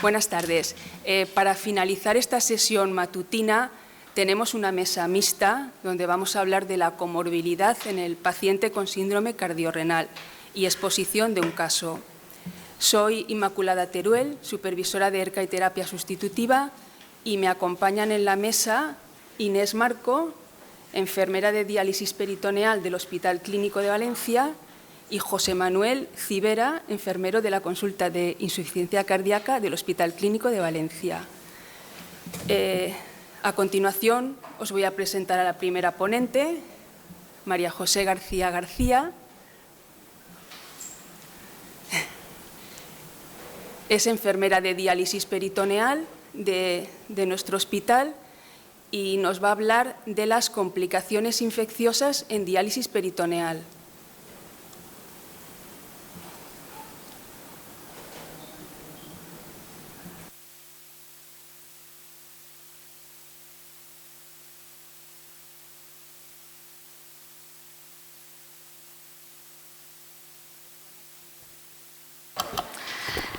Buenas tardes. Para finalizar esta sesión matutina, tenemos una mesa mixta donde vamos a hablar de la comorbilidad en el paciente con síndrome cardiorrenal y exposición de un caso. Soy Inmaculada Teruel, supervisora de ERCA y terapia sustitutiva, y me acompañan en la mesa Inés Marco, enfermera de diálisis peritoneal del Hospital Clínico de Valencia, y José Manuel Civera, enfermero de la consulta de insuficiencia cardíaca del Hospital Clínico de Valencia. A continuación, os voy a presentar a la primera ponente, María José García García. Es enfermera de diálisis peritoneal de nuestro hospital y nos va a hablar de las complicaciones infecciosas en diálisis peritoneal.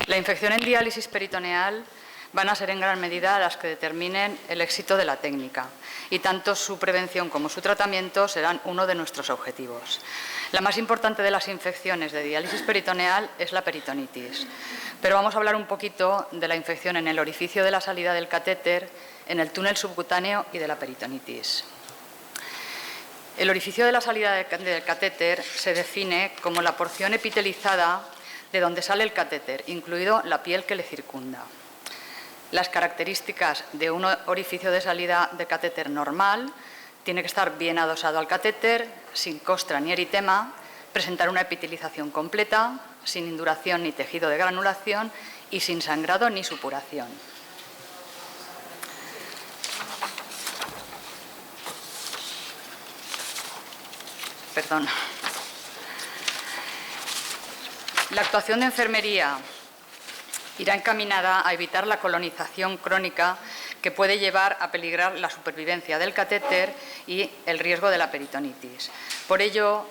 La infección en diálisis peritoneal van a ser en gran medida las que determinen el éxito de la técnica y tanto su prevención como su tratamiento serán uno de nuestros objetivos. La más importante de las infecciones de diálisis peritoneal es la peritonitis, pero vamos a hablar un poquito de la infección en el orificio de la salida del catéter, en el túnel subcutáneo y de la peritonitis. El orificio de la salida del catéter se define como la porción epitelizada de donde sale el catéter, incluido la piel que le circunda. Las características de un orificio de salida de catéter normal: tiene que estar bien adosado al catéter, sin costra ni eritema, presentar una epitelización completa, sin induración ni tejido de granulación y sin sangrado ni supuración. Perdón. La actuación de enfermería irá encaminada a evitar la colonización crónica que puede llevar a peligrar la supervivencia del catéter y el riesgo de la peritonitis. Por ello,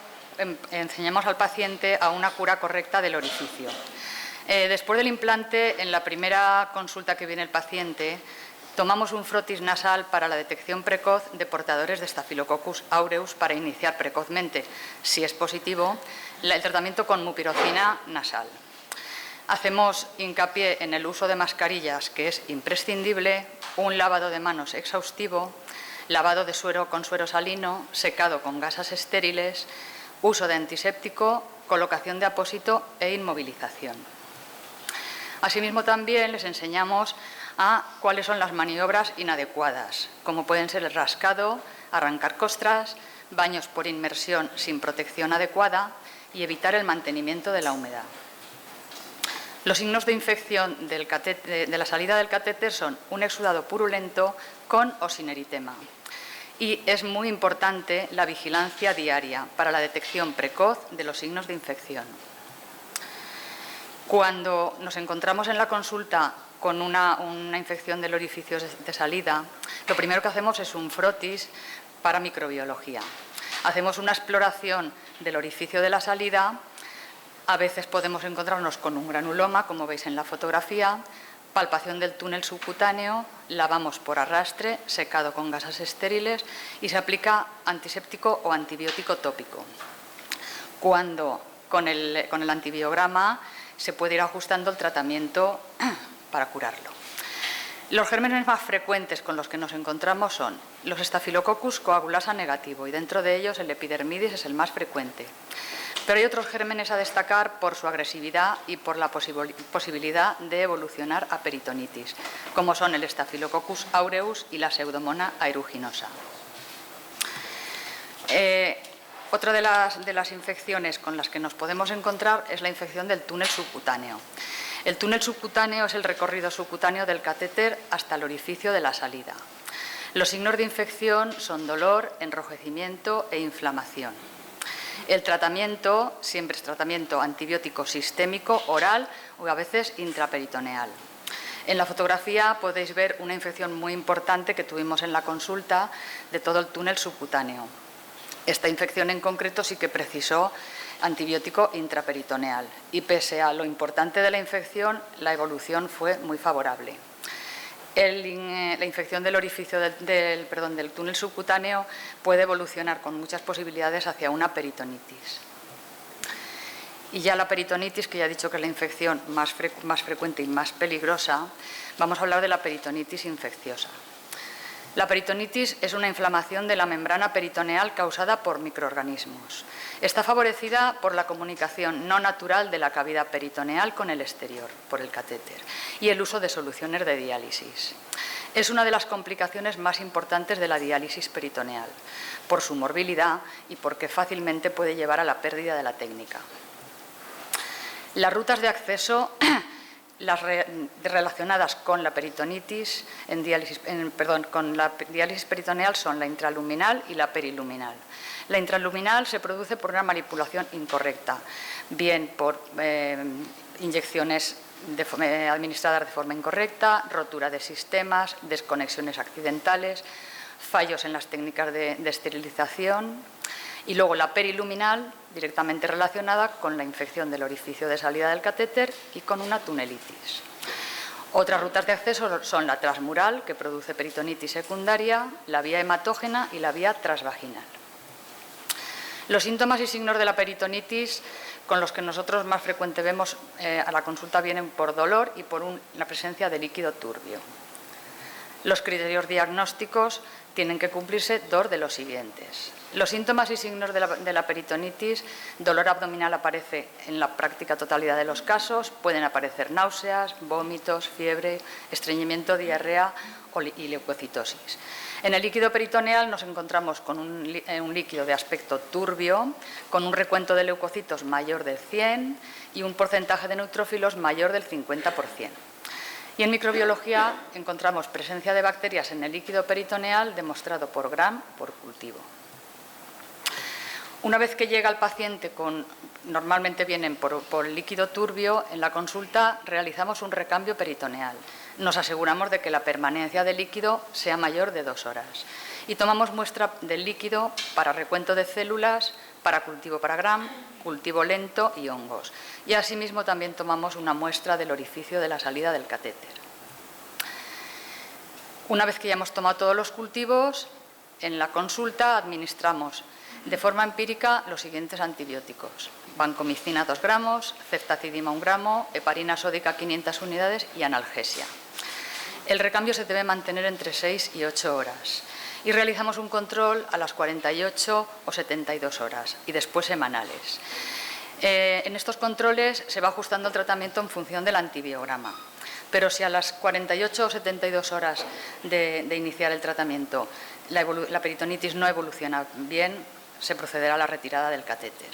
enseñamos al paciente a una cura correcta del orificio. Después del implante, en la primera consulta que viene el paciente, tomamos un frotis nasal para la detección precoz de portadores de Staphylococcus aureus para iniciar precozmente, si es positivo, el tratamiento con mupirocina nasal. Hacemos hincapié en el uso de mascarillas, que es imprescindible, un lavado de manos exhaustivo, lavado de suero con suero salino, secado con gasas estériles, uso de antiséptico, colocación de apósito e inmovilización. Asimismo, también les enseñamos a cuáles son las maniobras inadecuadas, como pueden ser el rascado, arrancar costras, baños por inmersión sin protección adecuada y evitar el mantenimiento de la humedad. Los signos de infección de la salida del catéter son un exudado purulento con o sin eritema. Y es muy importante la vigilancia diaria para la detección precoz de los signos de infección. Cuando nos encontramos en la consulta con una infección del orificio de salida, lo primero que hacemos es un frotis para microbiología. Hacemos una exploración del orificio de la salida. A veces podemos encontrarnos con un granuloma, como veis en la fotografía, palpación del túnel subcutáneo, lavamos por arrastre, secado con gasas estériles y se aplica antiséptico o antibiótico tópico. Cuando con el antibiograma se puede ir ajustando el tratamiento para curarlo. Los gérmenes más frecuentes con los que nos encontramos son los Staphylococcus coagulasa negativo y dentro de ellos el epidermidis es el más frecuente. Pero hay otros gérmenes a destacar por su agresividad y por la posibilidad de evolucionar a peritonitis, como son el Staphylococcus aureus y la Pseudomonas aeruginosa. Otra de las infecciones con las que nos podemos encontrar es la infección del túnel subcutáneo. El túnel subcutáneo es el recorrido subcutáneo del catéter hasta el orificio de la salida. Los signos de infección son dolor, enrojecimiento e inflamación. El tratamiento siempre es tratamiento antibiótico sistémico, oral o a veces intraperitoneal. En la fotografía podéis ver una infección muy importante que tuvimos en la consulta de todo el túnel subcutáneo. Esta infección en concreto sí que precisó antibiótico intraperitoneal. Y pese a lo importante de la infección, la evolución fue muy favorable. La infección del orificio del túnel subcutáneo puede evolucionar con muchas posibilidades hacia una peritonitis. Y ya la peritonitis, que ya he dicho que es la infección más frecuente y más peligrosa, vamos a hablar de la peritonitis infecciosa. La peritonitis es una inflamación de la membrana peritoneal causada por microorganismos. Está favorecida por la comunicación no natural de la cavidad peritoneal con el exterior, por el catéter, y el uso de soluciones de diálisis. Es una de las complicaciones más importantes de la diálisis peritoneal, por su morbilidad y porque fácilmente puede llevar a la pérdida de la técnica. Las rutas de acceso relacionadas con la peritonitis con la diálisis peritoneal son la intraluminal y la periluminal. La intraluminal se produce por una manipulación incorrecta, bien por inyecciones administradas de forma incorrecta, rotura de sistemas, desconexiones accidentales, fallos en las técnicas de esterilización. Y luego la periluminal, directamente relacionada con la infección del orificio de salida del catéter y con una tunelitis. Otras rutas de acceso son la transmural, que produce peritonitis secundaria, la vía hematógena y la vía transvaginal. Los síntomas y signos de la peritonitis con los que nosotros más frecuente vemos a la consulta vienen por dolor y por la presencia de líquido turbio. Los criterios diagnósticos tienen que cumplirse dos de los siguientes. Los síntomas y signos de la peritonitis, dolor abdominal aparece en la práctica totalidad de los casos, pueden aparecer náuseas, vómitos, fiebre, estreñimiento, diarrea y leucocitosis. En el líquido peritoneal nos encontramos con un líquido de aspecto turbio, con un recuento de leucocitos mayor del 100 y un porcentaje de neutrófilos mayor del 50%. Y en microbiología encontramos presencia de bacterias en el líquido peritoneal demostrado por Gram por cultivo. Una vez que llega el paciente normalmente vienen por líquido turbio, en la consulta realizamos un recambio peritoneal. Nos aseguramos de que la permanencia del líquido sea mayor de 2 horas. Y tomamos muestra del líquido para recuento de células, para cultivo para Gram, cultivo lento y hongos. Y asimismo también tomamos una muestra del orificio de la salida del catéter. Una vez que ya hemos tomado todos los cultivos, en la consulta administramos de forma empírica los siguientes antibióticos: vancomicina 2 gramos, ceftazidima 1 gramo, heparina sódica 500 unidades y analgesia. El recambio se debe mantener entre 6 y 8 horas y realizamos un control a las 48 o 72 horas y después semanales. En estos controles se va ajustando el tratamiento en función del antibiograma, pero si a las 48 o 72 horas de iniciar el tratamiento la peritonitis no evoluciona bien, se procederá a la retirada del catéter.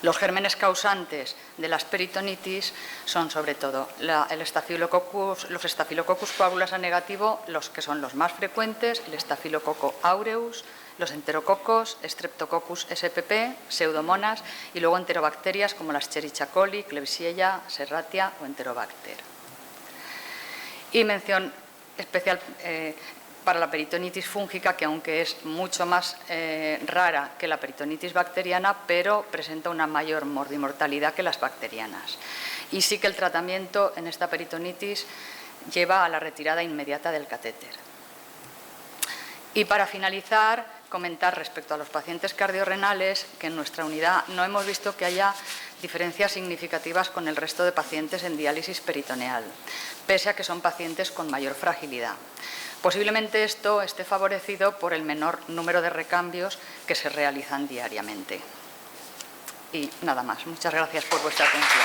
Los gérmenes causantes de las peritonitis son sobre todo los Staphylococcus coagulas A negativo, los que son los más frecuentes, el Staphylococcus aureus, los enterococos, Streptococcus spp, pseudomonas y luego enterobacterias como las Escherichia coli, Klebsiella, Serratia o Enterobacter. Y mención especial para la peritonitis fúngica, que aunque es mucho más rara que la peritonitis bacteriana, pero presenta una mayor morbimortalidad que las bacterianas. Y sí que el tratamiento en esta peritonitis lleva a la retirada inmediata del catéter. Y para finalizar, comentar respecto a los pacientes cardiorrenales que en nuestra unidad no hemos visto que haya diferencias significativas con el resto de pacientes en diálisis peritoneal, pese a que son pacientes con mayor fragilidad. Posiblemente esto esté favorecido por el menor número de recambios que se realizan diariamente. Y nada más. Muchas gracias por vuestra atención.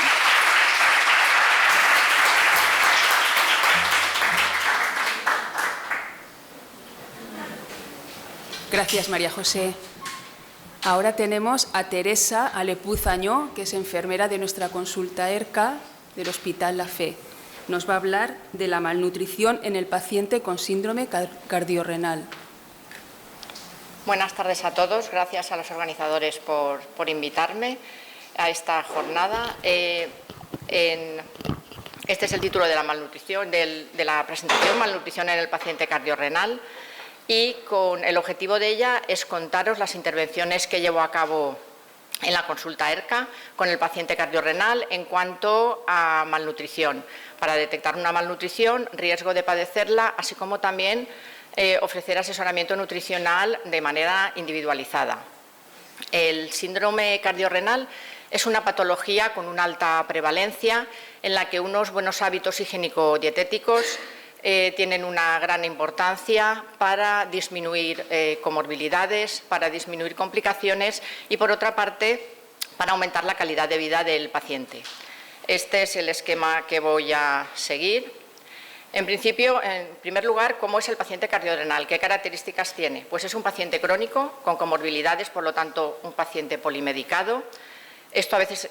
Gracias, María José. Ahora tenemos a Teresa Alepuz Añó, que es enfermera de nuestra consulta ERCA del Hospital La Fe. Nos va a hablar de la malnutrición en el paciente con síndrome cardiorrenal. Buenas tardes a todos. Gracias a los organizadores por invitarme a esta jornada. Este es el título de la malnutrición, de la presentación, malnutrición en el paciente cardiorrenal, y con el objetivo de ella es contaros las intervenciones que llevo a cabo en la consulta ERCA con el paciente cardiorrenal en cuanto a malnutrición, para detectar una malnutrición, riesgo de padecerla, así como también ofrecer asesoramiento nutricional de manera individualizada. El síndrome cardiorrenal es una patología con una alta prevalencia en la que unos buenos hábitos higiénico-dietéticos tienen una gran importancia para disminuir comorbilidades, para disminuir complicaciones y, por otra parte, para aumentar la calidad de vida del paciente. Este es el esquema que voy a seguir. En principio, en primer lugar, ¿cómo es el paciente cardiorrenal? ¿Qué características tiene? Pues es un paciente crónico, con comorbilidades, por lo tanto, un paciente polimedicado. Esto a veces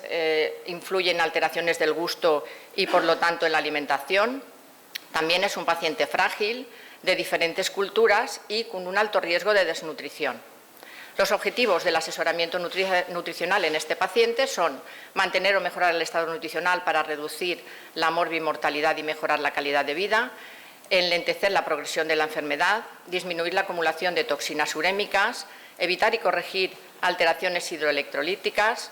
influye en alteraciones del gusto y, por lo tanto, en la alimentación. También es un paciente frágil, de diferentes culturas y con un alto riesgo de desnutrición. Los objetivos del asesoramiento nutricional en este paciente son mantener o mejorar el estado nutricional para reducir la morbimortalidad y mejorar la calidad de vida, enlentecer la progresión de la enfermedad, disminuir la acumulación de toxinas urémicas, evitar y corregir alteraciones hidroelectrolíticas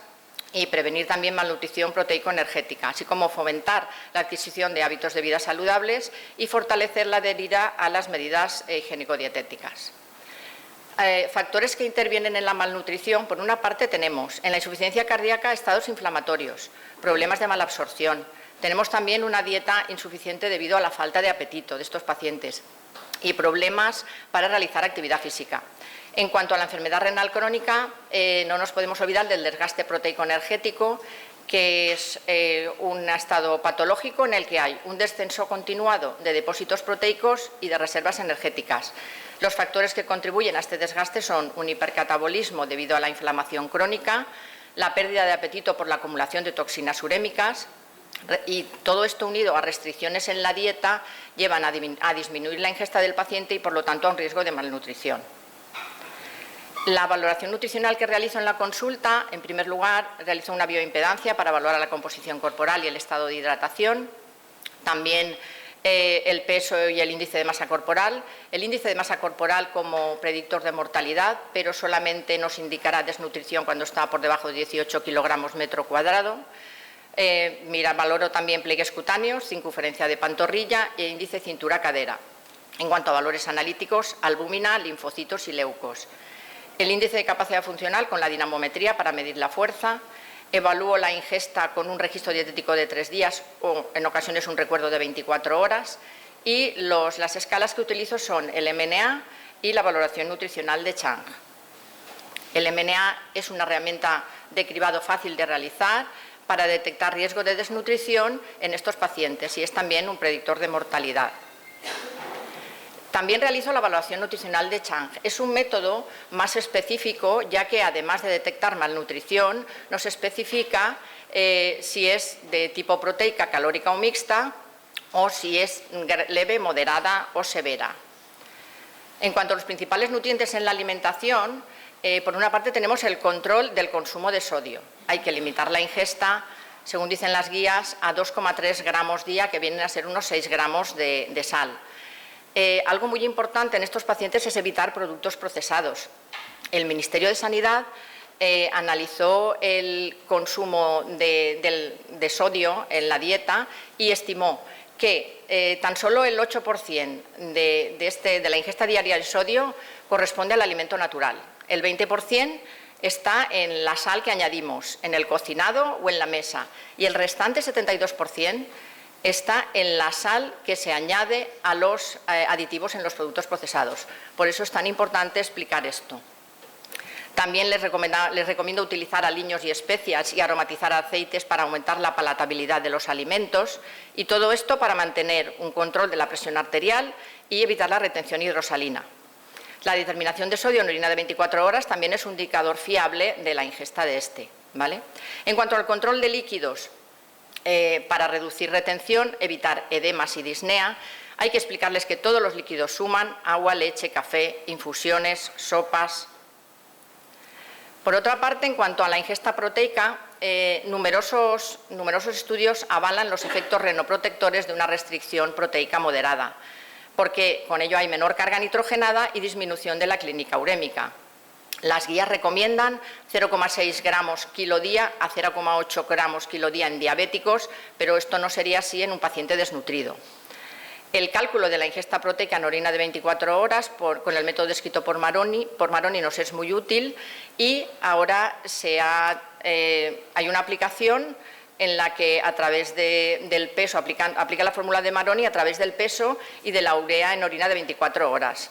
y prevenir también malnutrición proteico-energética, así como fomentar la adquisición de hábitos de vida saludables y fortalecer la adherida a las medidas higiénico-dietéticas. Factores que intervienen en la malnutrición, por una parte tenemos en la insuficiencia cardíaca estados inflamatorios, problemas de malabsorción, tenemos también una dieta insuficiente debido a la falta de apetito de estos pacientes y problemas para realizar actividad física. En cuanto a la enfermedad renal crónica, no nos podemos olvidar del desgaste proteico-energético, que es un estado patológico en el que hay un descenso continuado de depósitos proteicos y de reservas energéticas. Los factores que contribuyen a este desgaste son un hipercatabolismo debido a la inflamación crónica, la pérdida de apetito por la acumulación de toxinas urémicas y todo esto unido a restricciones en la dieta llevan a disminuir la ingesta del paciente y, por lo tanto, a un riesgo de malnutrición. La valoración nutricional que realizo en la consulta, en primer lugar, realizo una bioimpedancia para valorar la composición corporal y el estado de hidratación, también el peso y el índice de masa corporal. El índice de masa corporal como predictor de mortalidad, pero solamente nos indicará desnutrición cuando está por debajo de 18 kilogramos metro cuadrado. Valoro también pliegues cutáneos, circunferencia de pantorrilla e índice cintura-cadera. En cuanto a valores analíticos, albúmina, linfocitos y leucos. El índice de capacidad funcional con la dinamometría para medir la fuerza. Evalúo la ingesta con un registro dietético de 3 días o, en ocasiones, un recuerdo de 24 horas. Y las escalas que utilizo son el MNA y la valoración nutricional de Chang. El MNA es una herramienta de cribado fácil de realizar para detectar riesgo de desnutrición en estos pacientes y es también un predictor de mortalidad. También realizo la evaluación nutricional de Chang. Es un método más específico, ya que además de detectar malnutrición, nos especifica si es de tipo proteica, calórica o mixta, o si es leve, moderada o severa. En cuanto a los principales nutrientes en la alimentación, por una parte tenemos el control del consumo de sodio. Hay que limitar la ingesta, según dicen las guías, a 2,3 gramos día, que vienen a ser unos 6 gramos de sal. Algo muy importante en estos pacientes es evitar productos procesados. El Ministerio de Sanidad analizó el consumo de sodio en la dieta y estimó que tan solo el 8% de la ingesta diaria de sodio corresponde al alimento natural. El 20% está en la sal que añadimos en el cocinado o en la mesa y el restante 72% está en la sal que se añade a los aditivos en los productos procesados. Por eso es tan importante explicar esto. También les recomiendo utilizar aliños y especias y aromatizar aceites para aumentar la palatabilidad de los alimentos y todo esto para mantener un control de la presión arterial y evitar la retención hidrosalina. La determinación de sodio en orina de 24 horas también es un indicador fiable de la ingesta de este, ¿vale? En cuanto al control de líquidos, para reducir retención, evitar edemas y disnea, hay que explicarles que todos los líquidos suman: agua, leche, café, infusiones, sopas. Por otra parte, en cuanto a la ingesta proteica, numerosos estudios avalan los efectos renoprotectores de una restricción proteica moderada, porque con ello hay menor carga nitrogenada y disminución de la clínica urémica. Las guías recomiendan 0,6 gramos kilo día a 0,8 gramos kilo día en diabéticos, pero esto no sería así en un paciente desnutrido. El cálculo de la ingesta proteica en orina de 24 horas con el método descrito por Maroni nos es muy útil, y ahora hay una aplicación en la que a través del peso, aplica la fórmula de Maroni a través del peso y de la urea en orina de 24 horas.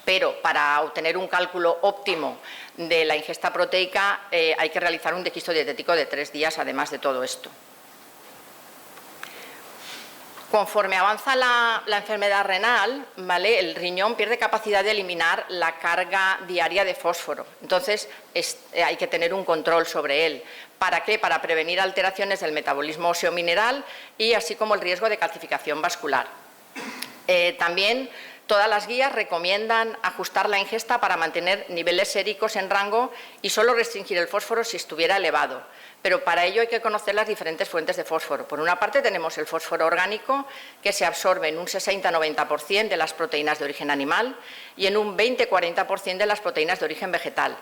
Pero para obtener un cálculo óptimo de la ingesta proteica hay que realizar un registro dietético de 3 días, además de todo esto. Conforme avanza la enfermedad renal, ¿vale?, el riñón pierde capacidad de eliminar la carga diaria de fósforo. Entonces, hay que tener un control sobre él. ¿Para qué? Para prevenir alteraciones del metabolismo óseo mineral y así como el riesgo de calcificación vascular. También todas las guías recomiendan ajustar la ingesta para mantener niveles séricos en rango y solo restringir el fósforo si estuviera elevado. Pero para ello hay que conocer las diferentes fuentes de fósforo. Por una parte tenemos el fósforo orgánico, que se absorbe en un 60-90% de las proteínas de origen animal y en un 20-40% de las proteínas de origen vegetal.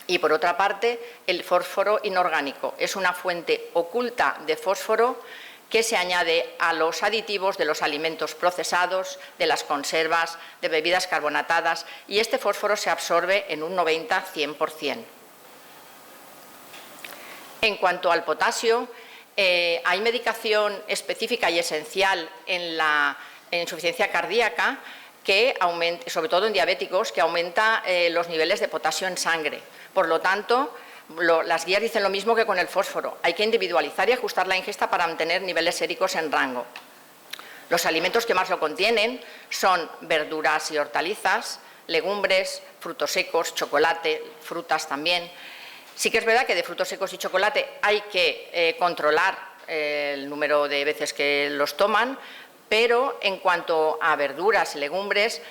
Y por otra parte, el fósforo inorgánico es una fuente oculta de fósforo que se añade a los aditivos de los alimentos procesados, de las conservas, de bebidas carbonatadas, y este fósforo se absorbe en un 90-100%. En cuanto al potasio, hay medicación específica y esencial en la insuficiencia cardíaca, que aumenta, sobre todo en diabéticos, que aumenta los niveles de potasio en sangre. Por lo tanto, las guías dicen lo mismo que con el fósforo. Hay que individualizar y ajustar la ingesta para mantener niveles séricos en rango. Los alimentos que más lo contienen son verduras y hortalizas, legumbres, frutos secos, chocolate, frutas también. Sí que es verdad que de frutos secos y chocolate hay que controlar el número de veces que los toman, pero en cuanto a verduras y legumbres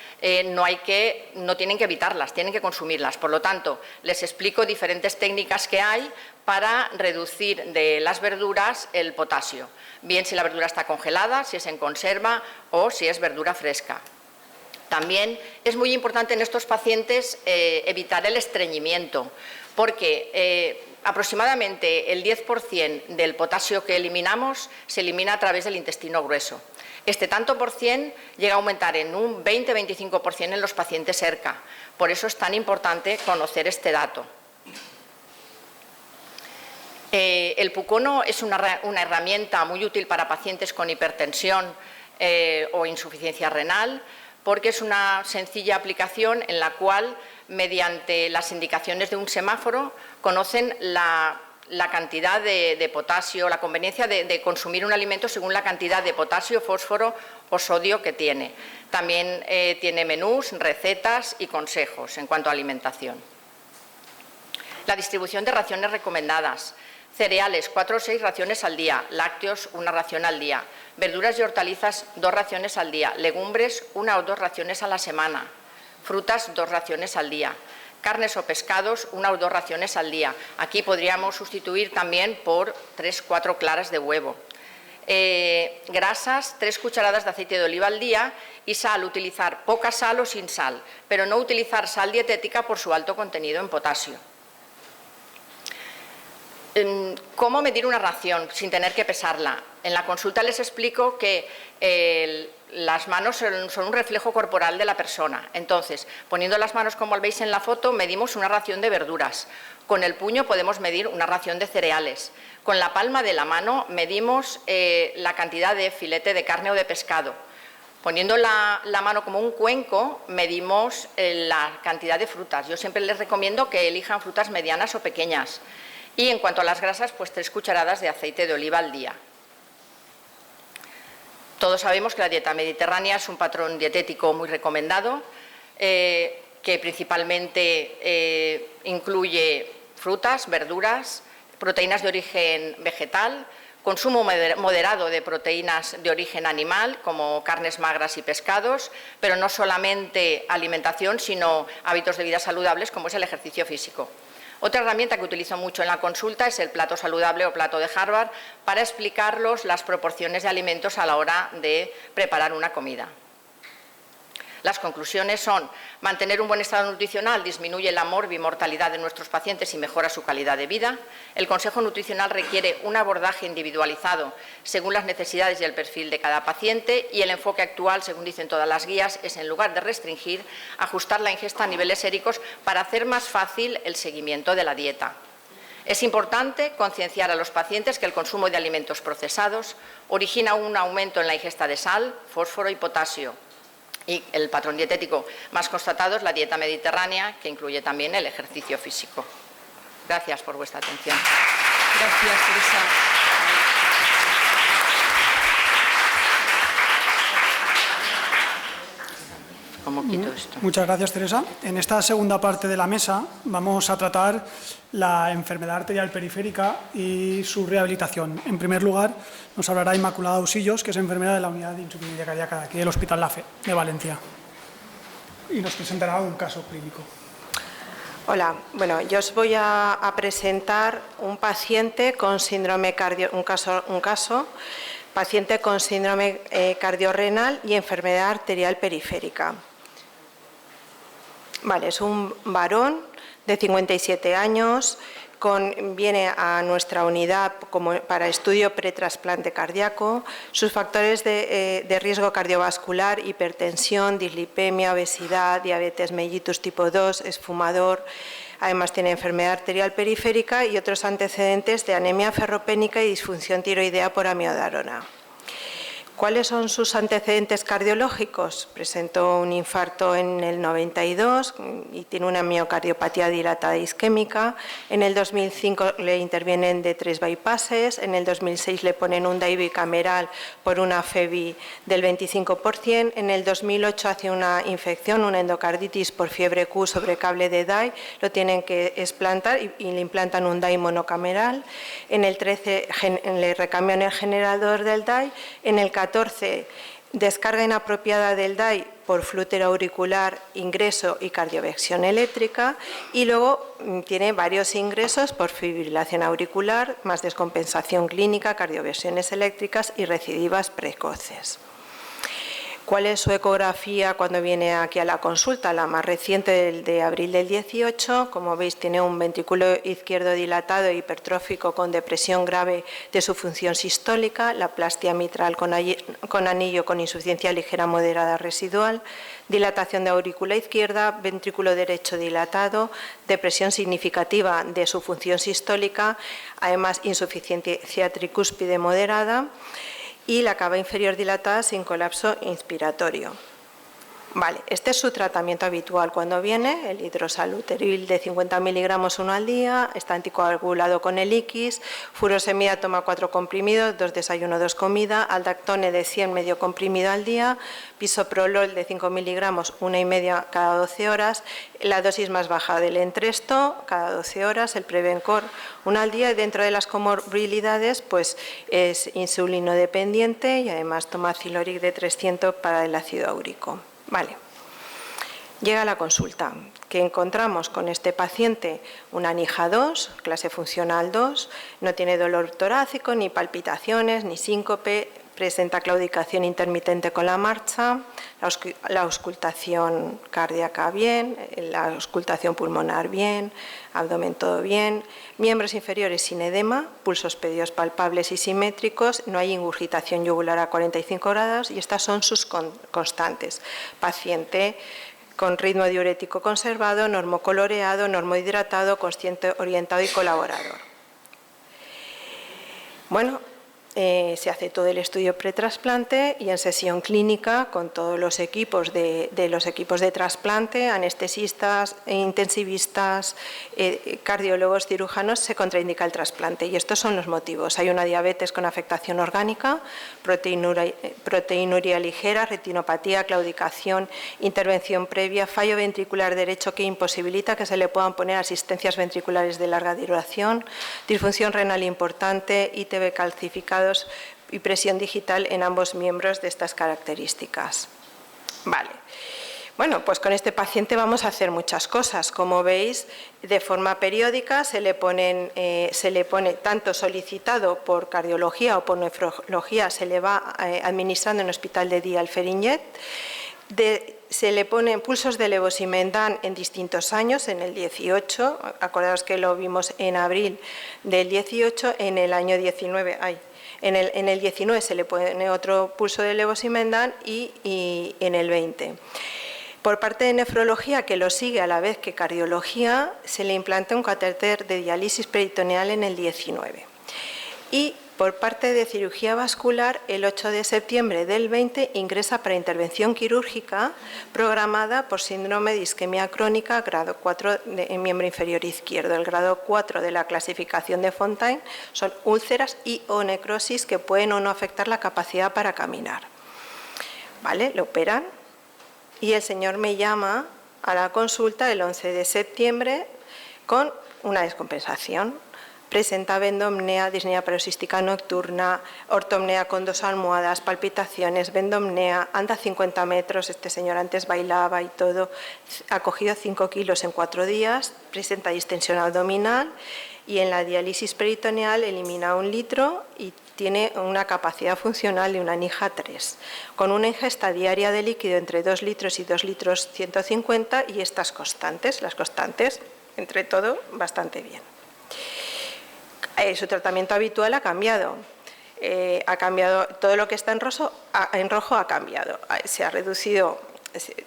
no tienen que evitarlas, tienen que consumirlas. Por lo tanto, les explico diferentes técnicas que hay para reducir de las verduras el potasio, bien si la verdura está congelada, si es en conserva o si es verdura fresca. También es muy importante en estos pacientes evitar el estreñimiento, porque aproximadamente el 10% del potasio que eliminamos se elimina a través del intestino grueso. Este tanto por cien llega a aumentar en un 20-25% en los pacientes ERCA. Por eso es tan importante conocer este dato. El pucono es una herramienta muy útil para pacientes con hipertensión o insuficiencia renal, porque es una sencilla aplicación en la cual, mediante las indicaciones de un semáforo, conocen la cantidad de potasio, la conveniencia de consumir un alimento según la cantidad de potasio, fósforo o sodio que tiene. También tiene menús, recetas y consejos en cuanto a alimentación. La distribución de raciones recomendadas. Cereales, 4 o 6 raciones al día. Lácteos, 1 ración al día. Verduras y hortalizas, 2 raciones al día. Legumbres, 1 o 2 raciones a la semana. Frutas, 2 raciones al día. Carnes o pescados, 1 o 2 raciones al día. Aquí podríamos sustituir también por 3-4 claras de huevo. Grasas, 3 cucharadas de aceite de oliva al día, y sal, utilizar poca sal o sin sal, pero no utilizar sal dietética por su alto contenido en potasio. ¿Cómo medir una ración sin tener que pesarla? En la consulta les explico que las manos son un reflejo corporal de la persona. Entonces, poniendo las manos como veis en la foto, medimos una ración de verduras. Con el puño podemos medir una ración de cereales. Con la palma de la mano medimos la cantidad de filete de carne o de pescado. Poniendo la mano como un cuenco, medimos la cantidad de frutas. Yo siempre les recomiendo que elijan frutas medianas o pequeñas. Y en cuanto a las grasas, pues 3 cucharadas de aceite de oliva al día. Todos sabemos que la dieta mediterránea es un patrón dietético muy recomendado, que principalmente incluye frutas, verduras, proteínas de origen vegetal, consumo moderado de proteínas de origen animal, como carnes magras y pescados, pero no solamente alimentación, sino hábitos de vida saludables, como es el ejercicio físico. Otra herramienta que utilizo mucho en la consulta es el plato saludable o plato de Harvard, para explicarlos las proporciones de alimentos a la hora de preparar una comida. Las conclusiones son: mantener un buen estado nutricional disminuye la morbimortalidad de nuestros pacientes y mejora su calidad de vida. El consejo nutricional requiere un abordaje individualizado según las necesidades y el perfil de cada paciente, y el enfoque actual, según dicen todas las guías, es, en lugar de restringir, ajustar la ingesta a niveles séricos para hacer más fácil el seguimiento de la dieta. Es importante concienciar a los pacientes que el consumo de alimentos procesados origina un aumento en la ingesta de sal, fósforo y potasio. Y el patrón dietético más constatado es la dieta mediterránea, que incluye también el ejercicio físico. Gracias por vuestra atención. Gracias, Teresa. ¿Cómo quito esto? Muchas gracias, Teresa. En esta segunda parte de la mesa vamos a tratar la enfermedad arterial periférica y su rehabilitación. En primer lugar, nos hablará Inmaculada Usillos, que es enfermera de la unidad de insuficiencia cardíaca de aquí del Hospital La Fe, de Valencia. Y nos presentará un caso clínico. Hola, bueno, yo os voy a presentar un paciente con síndrome paciente con síndrome cardiorrenal y enfermedad arterial periférica. Vale, es un varón de 57 años, viene a nuestra unidad para estudio pretrasplante cardíaco. Sus factores de riesgo cardiovascular: hipertensión, dislipemia, obesidad, diabetes mellitus tipo 2, es fumador. Además tiene enfermedad arterial periférica y otros antecedentes de anemia ferropénica y disfunción tiroidea por amiodarona. ¿Cuáles son sus antecedentes cardiológicos? Presentó un infarto en el 92 y tiene una miocardiopatía dilatada isquémica. En el 2005 le intervienen de 3 bypasses. En el 2006 le ponen un DAI bicameral por una FEBI del 25%. En el 2008 hace una infección, una endocarditis por fiebre Q sobre cable de DAI. Lo tienen que explantar y le implantan un DAI monocameral. En el 13 le recambian el generador del DAI. En el 14, descarga inapropiada del DAI por flútero auricular, ingreso y cardioversión eléctrica, y luego tiene varios ingresos por fibrilación auricular, más descompensación clínica, cardioversiones eléctricas y recidivas precoces. ¿Cuál es su ecografía cuando viene aquí a la consulta? La más reciente de abril del 18. Como veis, tiene un ventrículo izquierdo dilatado e hipertrófico con depresión grave de su función sistólica, la plastia mitral con anillo con insuficiencia ligera moderada residual, dilatación de aurícula izquierda, ventrículo derecho dilatado, depresión significativa de su función sistólica, además insuficiencia tricúspide moderada, y la cava inferior dilatada sin colapso inspiratorio. Vale, este es su tratamiento habitual cuando viene: el hidrosaluteril de 50 miligramos 1 al día, está anticoagulado con el Iquis, furosemida toma 4 comprimidos, 2 desayuno, 2 comida, aldactone de 100 medio comprimido al día, bisoprolol de 5 miligramos 1,5 cada 12 horas, la dosis más baja del Entresto cada 12 horas, el Prevencor 1 al día, y dentro de las comorbilidades pues es insulino dependiente y además toma Ciloric de 300 para el ácido úrico. Vale. Llega la consulta. ¿Qué encontramos con este paciente? Una NIJA 2, clase funcional 2, no tiene dolor torácico, ni palpitaciones, ni síncope, presenta claudicación intermitente con la marcha, la auscultación cardíaca bien, la auscultación pulmonar bien, abdomen todo bien, miembros inferiores sin edema, pulsos pedidos palpables y simétricos, no hay ingurgitación yugular a 45 grados y estas son sus constantes. Paciente con ritmo diurético conservado, normocoloreado, normohidratado, consciente orientado y colaborador. Bueno, se hace todo el estudio pretrasplante y en sesión clínica con todos los equipos de trasplante, anestesistas, intensivistas, cardiólogos, cirujanos, se contraindica el trasplante. Y estos son los motivos. Hay una diabetes con afectación orgánica, proteinuria ligera, retinopatía, claudicación, intervención previa, fallo ventricular derecho que imposibilita que se le puedan poner asistencias ventriculares de larga duración, disfunción renal importante, ITB calcificado y presión digital en ambos miembros de estas características. Vale. Bueno, pues con este paciente vamos a hacer muchas cosas. Como veis, de forma periódica se le pone tanto solicitado por cardiología o por nefrología, se le va administrando en hospital de día el Ferinjet. Se le ponen pulsos de levosimendan en distintos años, en el 18, acordaos que lo vimos en abril del 18, en el año 19, en el 19 se le pone otro pulso de levosimendan y en el 20. Por parte de nefrología, que lo sigue a la vez que cardiología, se le implanta un catéter de diálisis peritoneal en el 19. Y por parte de cirugía vascular, el 8 de septiembre del 20 ingresa para intervención quirúrgica programada por síndrome de isquemia crónica grado 4 en miembro inferior izquierdo. El grado 4 de la clasificación de Fontaine son úlceras y o necrosis que pueden o no afectar la capacidad para caminar. ¿Vale? Lo operan y el señor me llama a la consulta el 11 de septiembre con una descompensación. Presenta vendomnea, disnea paroxística nocturna, ortopnea con 2 almohadas, palpitaciones, vendomnea, anda 50 metros, este señor antes bailaba y todo, ha cogido 5 kilos en 4 días, presenta distensión abdominal y en la diálisis peritoneal elimina 1 litro y tiene una capacidad funcional de una anija 3, con una ingesta diaria de líquido entre 2 litros y 2 litros 150 y estas constantes, las constantes, entre todo, bastante bien. Su tratamiento habitual ha cambiado. Todo lo que está en rojo ha cambiado. Se ha reducido.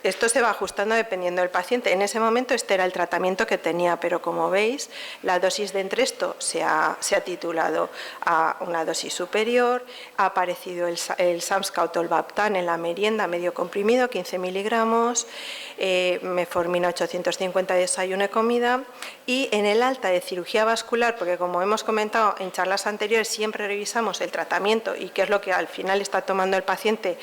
Esto se va ajustando dependiendo del paciente. En ese momento este era el tratamiento que tenía, pero como veis, la dosis de Entresto se ha titulado a una dosis superior, ha aparecido el Samsca o Tolvaptan en la merienda medio comprimido, 15 miligramos, Metformina 850 de desayuno y comida, y en el alta de cirugía vascular, porque como hemos comentado en charlas anteriores, siempre revisamos el tratamiento y qué es lo que al final está tomando el paciente.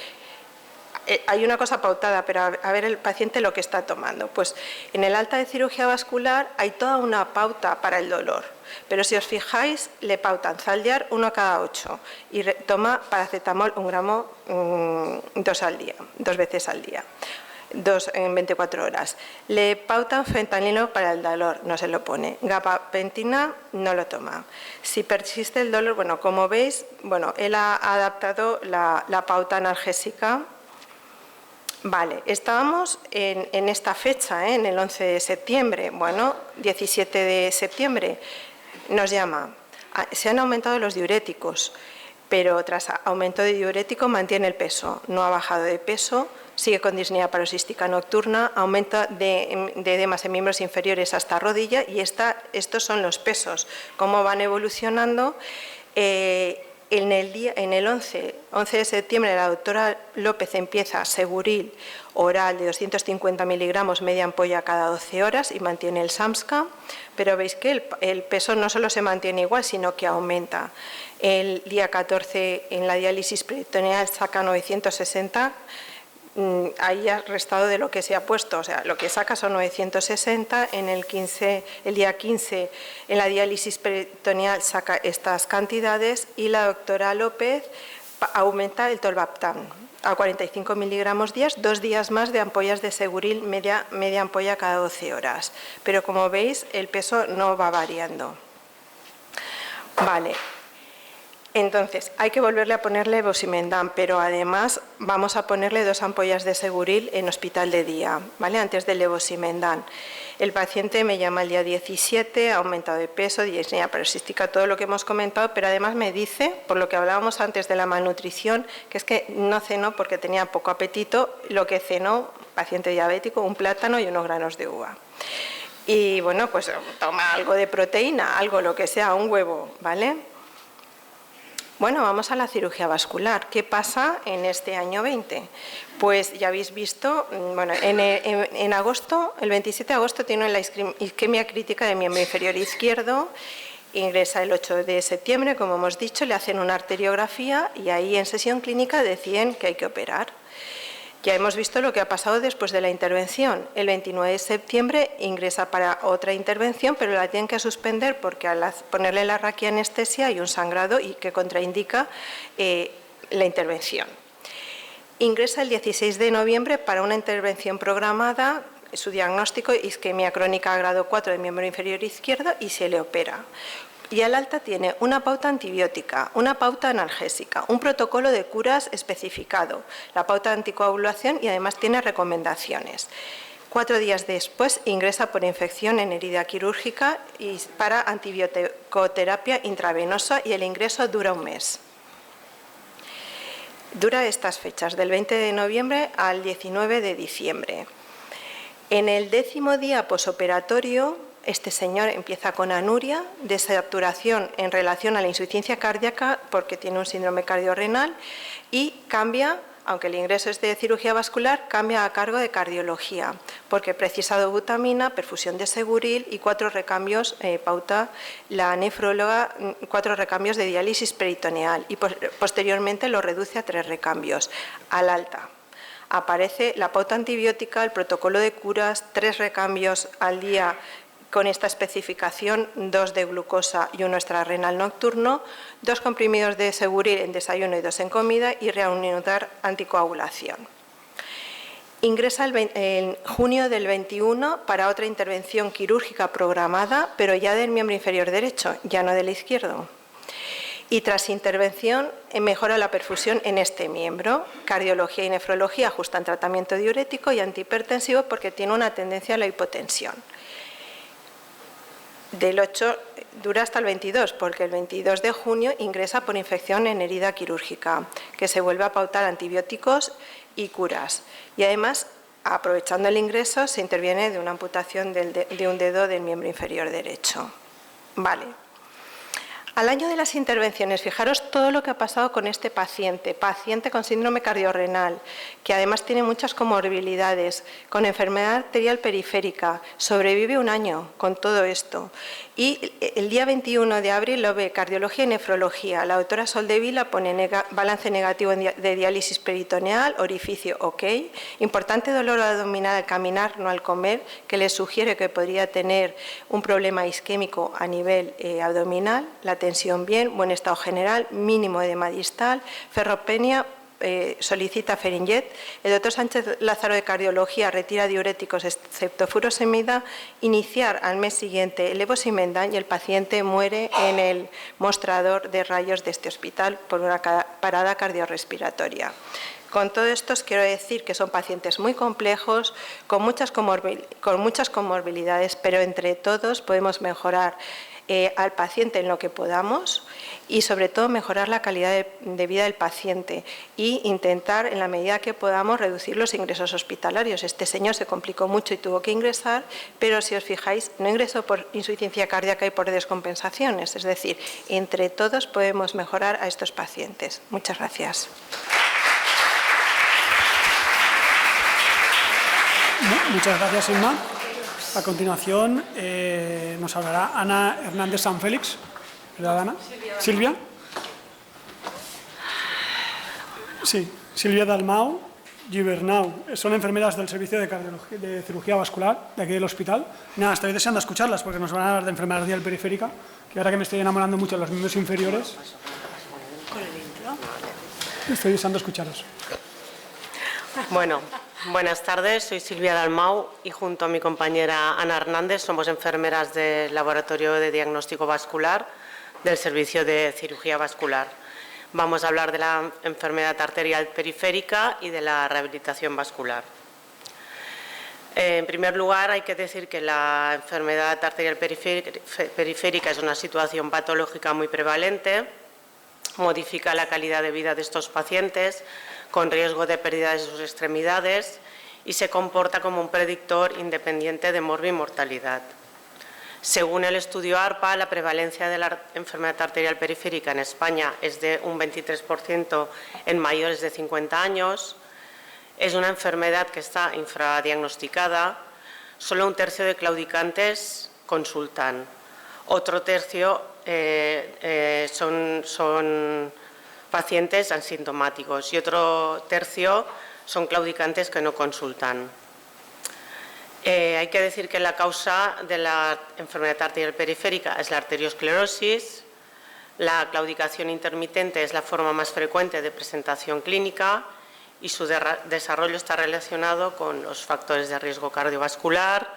Hay una cosa pautada, pero a ver el paciente lo que está tomando. Pues en el alta de cirugía vascular hay toda una pauta para el dolor, pero si os fijáis, le pautan Zaldiar 1 cada 8 y toma paracetamol 1 gramo 2 veces al día. 2 en 24 horas. Le pautan fentanilo para el dolor, no se lo pone. Gabapentina no lo toma. Si persiste el dolor, bueno, como veis, bueno, él ha adaptado la pauta analgésica. Vale, estábamos en esta fecha, en el 11 de septiembre, bueno, 17 de septiembre, nos llama. Se han aumentado los diuréticos, pero tras aumento de diurético mantiene el peso, no ha bajado de peso, sigue con disnea paroxística nocturna, aumento de edemas en miembros inferiores hasta rodilla y estos son los pesos, cómo van evolucionando. En el 11 de septiembre la doctora López empieza Seguril oral de 250 miligramos, media ampolla cada 12 horas y mantiene el Samsca, pero veis que el peso no solo se mantiene igual, sino que aumenta. El día 14 en la diálisis peritoneal saca 960, ahí ha restado de lo que se ha puesto, o sea, lo que saca son 960, el día 15 en la diálisis peritoneal saca estas cantidades y la doctora López aumenta el Tolvaptan a 45 miligramos días, 2 días más de ampollas de Seguril, media ampolla cada 12 horas. Pero como veis, el peso no va variando. Vale. Entonces, hay que volverle a ponerle levosimendan, pero además vamos a ponerle 2 ampollas de Seguril en hospital de día, ¿vale? Antes del levosimendan. El paciente me llama el día 17, ha aumentado de peso, disnea paroxística, todo lo que hemos comentado, pero además me dice, por lo que hablábamos antes de la malnutrición, que es que no cenó porque tenía poco apetito, lo que cenó, paciente diabético, un plátano y unos granos de uva. Y bueno, pues toma algo de proteína, algo, lo que sea, un huevo, ¿vale? Bueno, vamos a la cirugía vascular. ¿Qué pasa en este año 20? Pues ya habéis visto, bueno, en agosto, el 27 de agosto, tiene la isquemia crítica de miembro inferior izquierdo, ingresa el 8 de septiembre, como hemos dicho, le hacen una arteriografía y ahí en sesión clínica deciden que hay que operar. Ya hemos visto lo que ha pasado después de la intervención. El 29 de septiembre ingresa para otra intervención, pero la tienen que suspender porque al ponerle la raquianestesia hay un sangrado y que contraindica la intervención. Ingresa el 16 de noviembre para una intervención programada, su diagnóstico isquemia crónica grado 4 de miembro inferior izquierdo y se le opera. Y al alta tiene una pauta antibiótica, una pauta analgésica, un protocolo de curas especificado, la pauta de anticoagulación y además tiene recomendaciones. 4 días después ingresa por infección en herida quirúrgica y para antibiótico-terapia intravenosa y el ingreso dura un mes. Dura estas fechas, del 20 de noviembre al 19 de diciembre. En el 10º día posoperatorio, este señor empieza con anuria, desaturación en relación a la insuficiencia cardíaca porque tiene un síndrome cardiorrenal y cambia, aunque el ingreso es de cirugía vascular, cambia a cargo de cardiología porque precisa dobutamina, perfusión de seguril y 4 recambios, pauta la nefróloga, 4 recambios de diálisis peritoneal y posteriormente lo reduce a 3 recambios al alta. Aparece la pauta antibiótica, el protocolo de curas, 3 recambios al día con esta especificación, 2 de glucosa y 1 extrarrenal nocturno, 2 comprimidos de seguril en desayuno y 2 en comida y reanudar anticoagulación. Ingresa en junio del 21 para otra intervención quirúrgica programada, pero ya del miembro inferior derecho, ya no del izquierdo. Y tras intervención mejora la perfusión en este miembro. Cardiología y nefrología ajustan tratamiento diurético y antihipertensivo porque tiene una tendencia a la hipotensión. Del 8 dura hasta el 22, porque el 22 de junio ingresa por infección en herida quirúrgica, que se vuelve a pautar antibióticos y curas. Y además, aprovechando el ingreso, se interviene de una amputación de un dedo del miembro inferior derecho. Vale. Al año de las intervenciones, fijaros todo lo que ha pasado con este paciente con síndrome cardiorrenal, que además tiene muchas comorbilidades, con enfermedad arterial periférica, sobrevive un año con todo esto. Y el día 21 de abril lo ve cardiología y nefrología. La doctora Soldevila pone balance negativo de diálisis peritoneal, orificio ok, importante dolor abdominal al caminar, no al comer, que le sugiere que podría tener un problema isquémico a nivel abdominal, la tensión bien, buen estado general, mínimo edema distal, ferropenia, solicita Feringet. El doctor Sánchez Lázaro de cardiología retira diuréticos excepto furosemida, iniciar al mes siguiente el levosimendan y el paciente muere en el mostrador de rayos de este hospital por una parada cardiorrespiratoria. Con todo esto os quiero decir que son pacientes muy complejos, con muchas comorbilidades, pero entre todos podemos mejorar al paciente en lo que podamos y sobre todo mejorar la calidad de vida del paciente e intentar en la medida que podamos reducir los ingresos hospitalarios. Este señor se complicó mucho y tuvo que ingresar, pero si os fijáis no ingresó por insuficiencia cardíaca y por descompensaciones, es decir, entre todos podemos mejorar a estos pacientes. Muchas gracias. Muchas gracias, Inma. A continuación nos hablará Ana Hernández Sanfélix. ¿Verdad, Ana? Silvia. Sí, Silvia Dalmau, Gibernau. Son enfermeras del servicio de cirugía vascular de aquí del hospital. Nada, estoy deseando escucharlas porque nos van a hablar de enfermedad arterial periférica, que ahora que me estoy enamorando mucho de los miembros inferiores, estoy deseando escucharos. Bueno, buenas tardes, soy Silvia Dalmau y junto a mi compañera Ana Hernández somos enfermeras del Laboratorio de Diagnóstico Vascular del Servicio de Cirugía Vascular. Vamos a hablar de la enfermedad arterial periférica y de la rehabilitación vascular. En primer lugar, hay que decir que la enfermedad arterial periférica es una situación patológica muy prevalente, modifica la calidad de vida de estos pacientes, con riesgo de pérdida de sus extremidades y se comporta como un predictor independiente de morbimortalidad. Según el estudio ARPA, la prevalencia de la enfermedad arterial periférica en España es de un 23% en mayores de 50 años. Es una enfermedad que está infradiagnosticada. Solo un tercio de claudicantes consultan. Otro tercio son pacientes asintomáticos y otro tercio son claudicantes que no consultan. Hay que decir que la causa de la enfermedad arterial periférica es la arteriosclerosis. La claudicación intermitente es la forma más frecuente de presentación clínica y su desarrollo está relacionado con los factores de riesgo cardiovascular,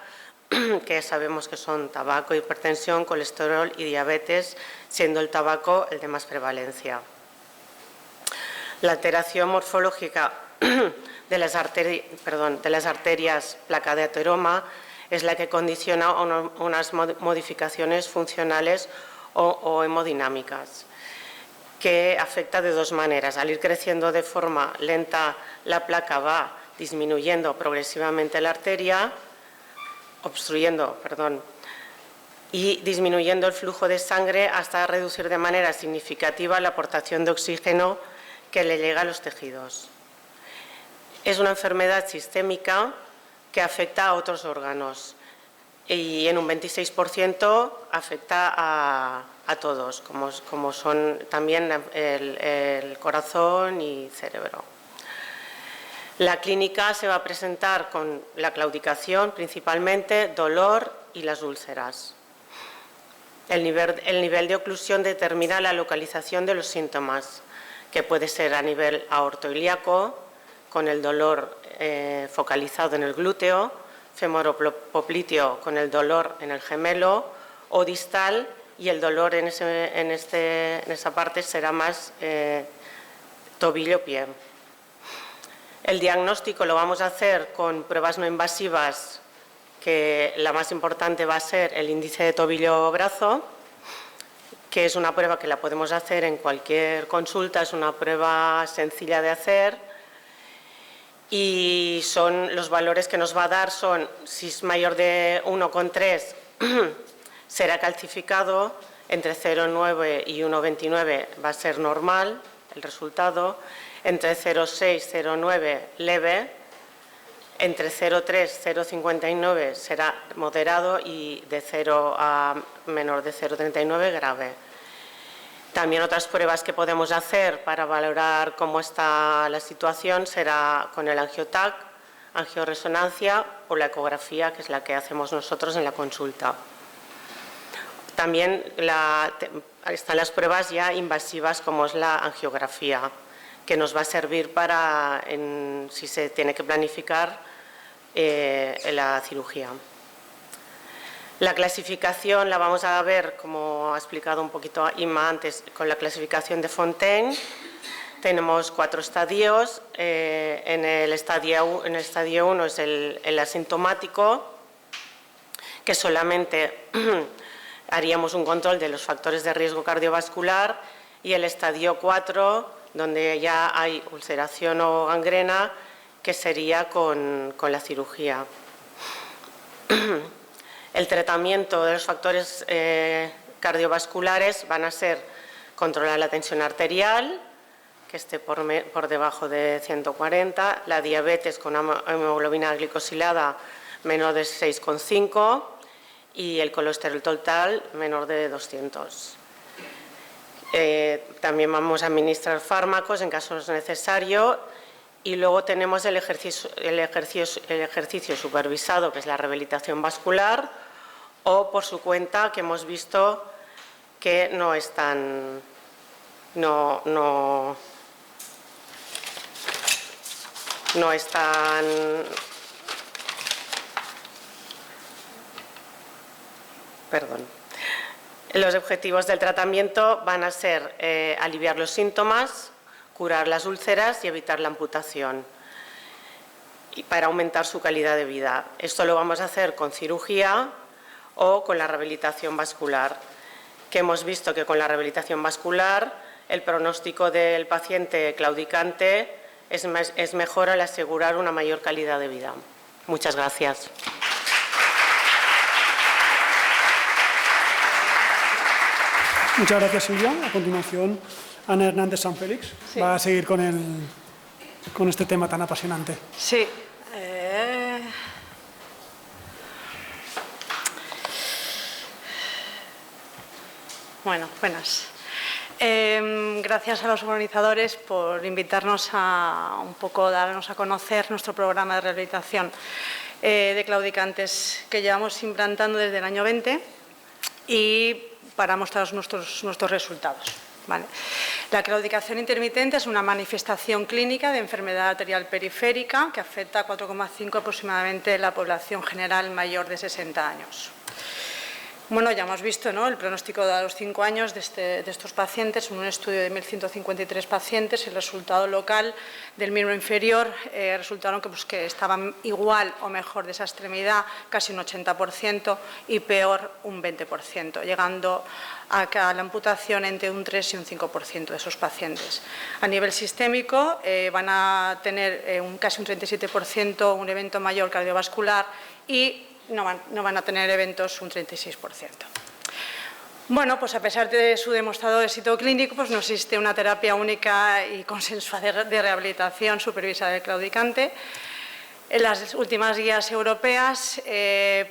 que sabemos que son tabaco, hipertensión, colesterol y diabetes, siendo el tabaco el de más prevalencia. La alteración morfológica de las arterias placa de ateroma es la que condiciona unas modificaciones funcionales o hemodinámicas, que afecta de dos maneras. Al ir creciendo de forma lenta, la placa va disminuyendo progresivamente la arteria, y disminuyendo el flujo de sangre hasta reducir de manera significativa la aportación de oxígeno que le llega a los tejidos. Es una enfermedad sistémica que afecta a otros órganos y en un 26% afecta a todos, como son también el corazón y cerebro. La clínica se va a presentar con la claudicación, principalmente dolor y las úlceras. El nivel de oclusión determina la localización de los síntomas, que puede ser a nivel aortoilíaco, con el dolor focalizado en el glúteo, femoropopliteo con el dolor en el gemelo, o distal, y el dolor en esa parte será más tobillo-pie. El diagnóstico lo vamos a hacer con pruebas no invasivas, que la más importante va a ser el índice de tobillo-brazo, que es una prueba que la podemos hacer en cualquier consulta, es una prueba sencilla de hacer, y los valores que nos va a dar son, si es mayor de 1,3 será calcificado, entre 0,9 y 1,29 va a ser normal el resultado, entre 0,6 y 0,9 leve, entre 0,3 y 0,59 será moderado y de 0 a menor de 0,39 grave. También otras pruebas que podemos hacer para valorar cómo está la situación será con el angioTAC, angioresonancia o la ecografía, que es la que hacemos nosotros en la consulta. También están las pruebas ya invasivas, como es la angiografía, que nos va a servir para, si se tiene que planificar la cirugía. La clasificación la vamos a ver, como ha explicado un poquito Inma antes, con la clasificación de Fontaine. Tenemos 4 estadios. En el estadio 1 es el asintomático, que solamente haríamos un control de los factores de riesgo cardiovascular, y el estadio 4, donde ya hay ulceración o gangrena, que sería con la cirugía. El tratamiento de los factores cardiovasculares van a ser controlar la tensión arterial, que esté por debajo de 140, la diabetes con hemoglobina glicosilada menor de 6,5 y el colesterol total menor de 200. También vamos a administrar fármacos en caso necesario, y luego tenemos el ejercicio supervisado, que es la rehabilitación vascular, o por su cuenta, que hemos visto que no es tan... no es tan... Perdón. Los objetivos del tratamiento van a ser aliviar los síntomas, curar las úlceras y evitar la amputación, y para aumentar su calidad de vida. Esto lo vamos a hacer con cirugía o con la rehabilitación vascular, que hemos visto que con la rehabilitación vascular el pronóstico del paciente claudicante es mejor al asegurar una mayor calidad de vida. Muchas gracias. Muchas gracias, Silvia. A continuación, Ana Hernández San Félix va a seguir con este tema tan apasionante. Sí. Bueno, buenas. Gracias a los organizadores por invitarnos a darnos a conocer nuestro programa de rehabilitación de claudicantes que llevamos implantando desde el año 20 y para mostrar nuestros resultados. ¿vale? La claudicación intermitente es una manifestación clínica de enfermedad arterial periférica que afecta a 4,5 aproximadamente la población general mayor de 60 años. Bueno, ya hemos visto, ¿no?, el pronóstico a los 5 años de estos pacientes en un estudio de 1.153 pacientes. El resultado local del miembro inferior resultaron que estaban igual o mejor de esa extremidad casi un 80% y peor un 20%, llegando a la amputación entre un 3 y un 5% de esos pacientes. A nivel sistémico van a tener casi un 37% un evento mayor cardiovascular y no van a tener eventos un 36%. Bueno, pues a pesar de su demostrado éxito clínico, pues no existe una terapia única y consensuada de rehabilitación supervisada del claudicante. En las últimas guías europeas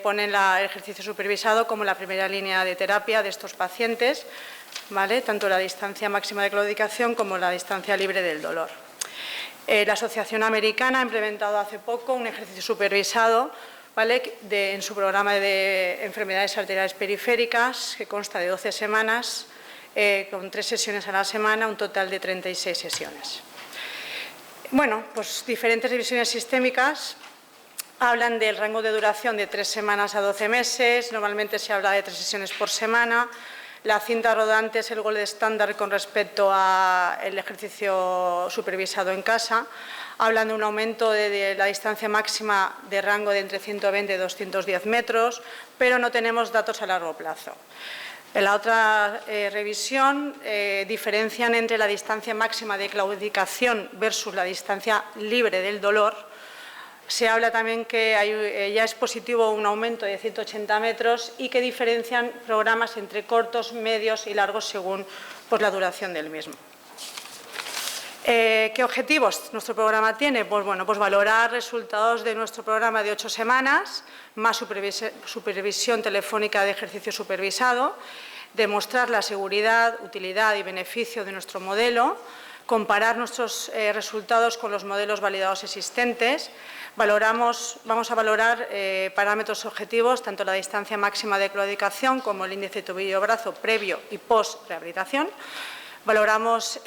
ponen el ejercicio supervisado como la primera línea de terapia de estos pacientes, ¿vale?, tanto la distancia máxima de claudicación como la distancia libre del dolor. La Asociación Americana ha implementado hace poco un ejercicio supervisado, ¿vale?, en su programa de enfermedades arteriales periféricas, que consta de 12 semanas, con 3 sesiones a la semana, un total de 36 sesiones. Bueno, pues diferentes revisiones sistémicas hablan del rango de duración de 3 semanas a 12 meses, normalmente se habla de 3 sesiones por semana. La cinta rodante es el gold estándar con respecto al ejercicio supervisado en casa. Hablan de un aumento de la distancia máxima de rango de entre 120 y 210 metros, pero no tenemos datos a largo plazo. En la otra revisión diferencian entre la distancia máxima de claudicación versus la distancia libre del dolor. Se habla también que ya es positivo un aumento de 180 metros y que diferencian programas entre cortos, medios y largos según pues, la duración del mismo. ¿Qué objetivos nuestro programa tiene? Pues, bueno, pues valorar resultados de nuestro programa de 8 semanas, más supervisión telefónica de ejercicio supervisado, demostrar la seguridad, utilidad y beneficio de nuestro modelo, comparar nuestros resultados con los modelos validados existentes. Vamos a valorar parámetros objetivos, tanto la distancia máxima de claudicación como el índice tobillo-brazo previo y post-rehabilitación. Valoramos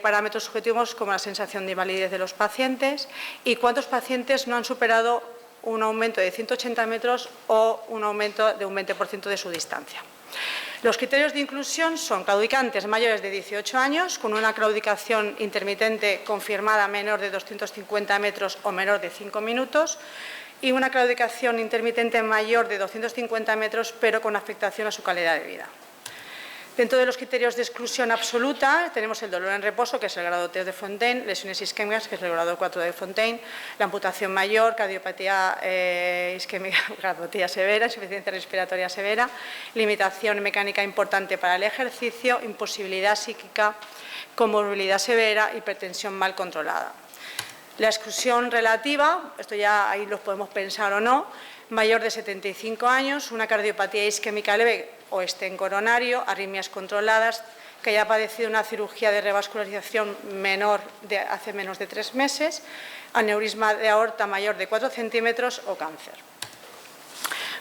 parámetros subjetivos como la sensación de invalidez de los pacientes y cuántos pacientes no han superado un aumento de 180 metros o un aumento de un 20% de su distancia. Los criterios de inclusión son claudicantes mayores de 18 años con una claudicación intermitente confirmada menor de 250 metros o menor de 5 minutos y una claudicación intermitente mayor de 250 metros pero con afectación a su calidad de vida. Dentro de los criterios de exclusión absoluta tenemos el dolor en reposo, que es el grado 3 de Fontaine, lesiones isquémicas, que es el grado 4 de Fontaine, la amputación mayor, cardiopatía isquémica, cardiopatía severa, insuficiencia respiratoria severa, limitación mecánica importante para el ejercicio, imposibilidad psíquica, comorbilidad severa, hipertensión mal controlada. La exclusión relativa, esto ya ahí lo podemos pensar o no, mayor de 75 años, una cardiopatía isquémica leve o estén coronario, arritmias controladas, que haya padecido una cirugía de revascularización menor de hace menos de 3 meses, aneurisma de aorta mayor de 4 centímetros o cáncer.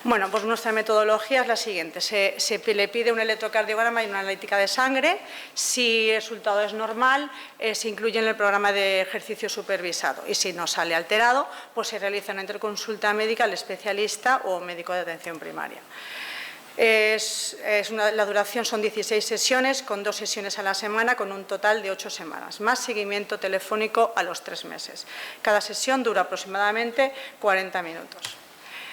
Bueno, pues nuestra metodología es la siguiente. Se le pide un electrocardiograma y una analítica de sangre. Si el resultado es normal, se incluye en el programa de ejercicio supervisado. Y si no sale alterado, pues se realiza una interconsulta médica al especialista o médico de atención primaria. La duración son 16 sesiones, con 2 sesiones a la semana, con un total de 8 semanas, más seguimiento telefónico a los 3 meses. Cada sesión dura aproximadamente 40 minutos.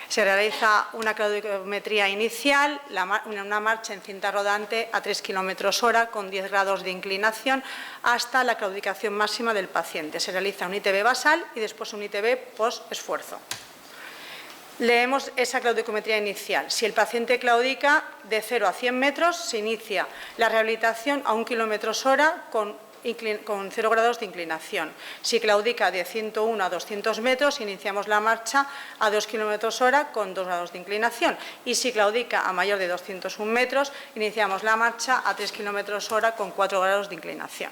Se realiza una claudicometría inicial, una marcha en cinta rodante a 3 km/h con 10 grados de inclinación hasta la claudicación máxima del paciente. Se realiza un ITB basal y después un ITB post-esfuerzo. Leemos esa claudicometría inicial. Si el paciente claudica de 0 a 100 metros, se inicia la rehabilitación a 1 km/h con 0 grados de inclinación. Si claudica de 101 a 200 metros, iniciamos la marcha a 2 km/h con 2 grados de inclinación. Y si claudica a mayor de 201 metros, iniciamos la marcha a 3 km/h con 4 grados de inclinación.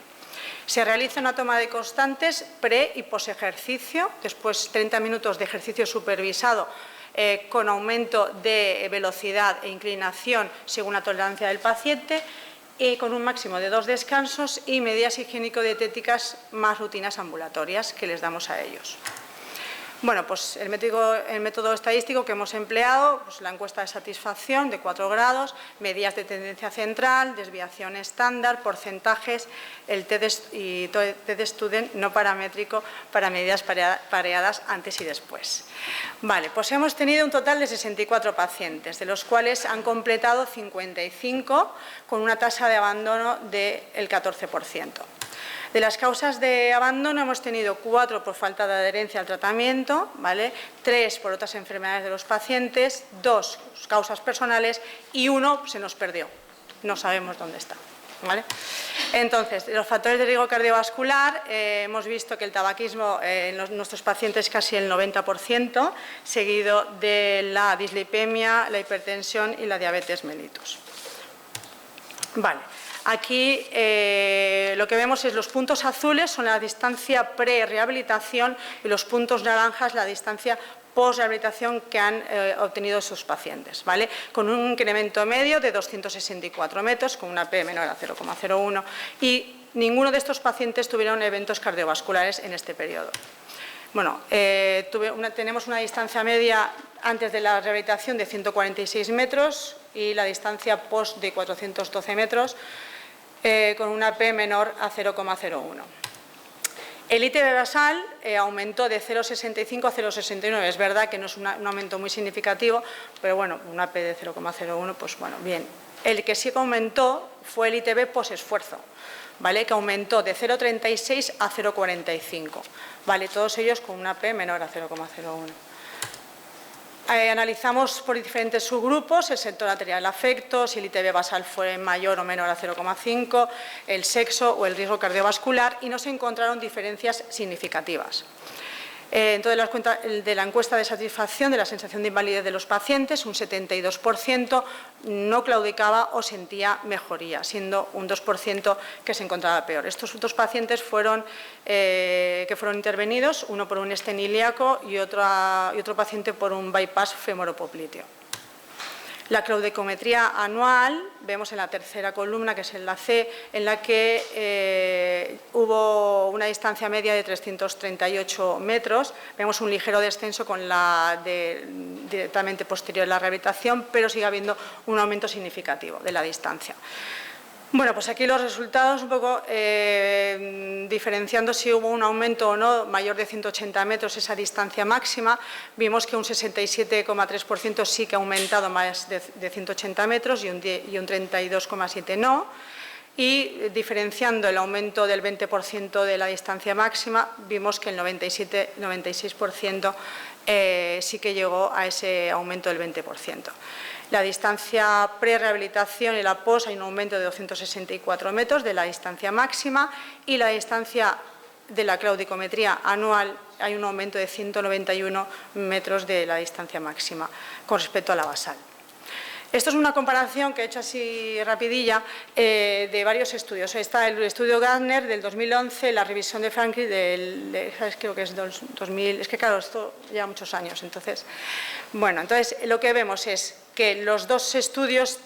Se realiza una toma de constantes pre y post ejercicio, después 30 minutos de ejercicio supervisado con aumento de velocidad e inclinación según la tolerancia del paciente. y con un máximo de 2 descansos y medidas higiénico-dietéticas más rutinas ambulatorias que les damos a ellos. Bueno, pues el método estadístico que hemos empleado, pues la encuesta de satisfacción de 4 grados, medidas de tendencia central, desviación estándar, porcentajes, el TED Student no paramétrico para medidas pareadas antes y después. Vale, pues hemos tenido un total de 64 pacientes, de los cuales han completado 55 con una tasa de abandono del 14%. De las causas de abandono hemos tenido 4 por falta de adherencia al tratamiento, ¿vale? 3 por otras enfermedades de los pacientes, 2 causas personales y 1 se nos perdió, no sabemos dónde está. ¿Vale? Entonces, de los factores de riesgo cardiovascular, hemos visto que el tabaquismo en nuestros pacientes es casi el 90%, seguido de la dislipemia, la hipertensión y la diabetes mellitus. Vale. Aquí lo que vemos es los puntos azules son la distancia pre-rehabilitación y los puntos naranjas la distancia post-rehabilitación que han obtenido esos pacientes, ¿vale? Con un incremento medio de 264 metros, con una P menor a 0,01 y ninguno de estos pacientes tuvieron eventos cardiovasculares en este periodo. Bueno, tenemos una distancia media antes de la rehabilitación de 146 metros y la distancia post de 412 metros con una P menor a 0,01. El ITB basal aumentó de 0,65 a 0,69. Es verdad que no es un aumento muy significativo, pero bueno, una P de 0,01, pues bueno, bien. El que sí que aumentó fue el ITB posesfuerzo, ¿vale? Que aumentó de 0,36 a 0,45, ¿vale? Todos ellos con una P menor a 0,01. Analizamos por diferentes subgrupos, el sector arterial afecto, si el ITB basal fue mayor o menor a 0,5, el sexo o el riesgo cardiovascular y no se encontraron diferencias significativas. Entonces, de la encuesta de satisfacción de la sensación de invalidez de los pacientes, un 72% no claudicaba o sentía mejoría, siendo un 2% que se encontraba peor. Estos 2 pacientes que fueron intervenidos, uno por un stent ilíaco y otro paciente por un bypass femoropopliteo. La claudicometría anual, vemos en la tercera columna, que es en la C, en la que hubo una distancia media de 338 metros. Vemos un ligero descenso con la directamente posterior a la rehabilitación, pero sigue habiendo un aumento significativo de la distancia. Bueno, pues aquí los resultados un poco diferenciando si hubo un aumento o no mayor de 180 metros, esa distancia máxima, vimos que un 67,3% sí que ha aumentado más de 180 metros y un 32,7% no. Y diferenciando el aumento del 20% de la distancia máxima, vimos que el 96% sí que llegó a ese aumento del 20%. La distancia pre-rehabilitación y la post hay un aumento de 264 metros de la distancia máxima y la distancia de la claudicometría anual hay un aumento de 191 metros de la distancia máxima con respecto a la basal. Esto es una comparación que he hecho así rapidilla de varios estudios. Está el estudio Gardner del 2011, la revisión de Franklin creo que es 2000, es que claro, esto lleva muchos años. Entonces, bueno, entonces lo que vemos es que los 2 estudios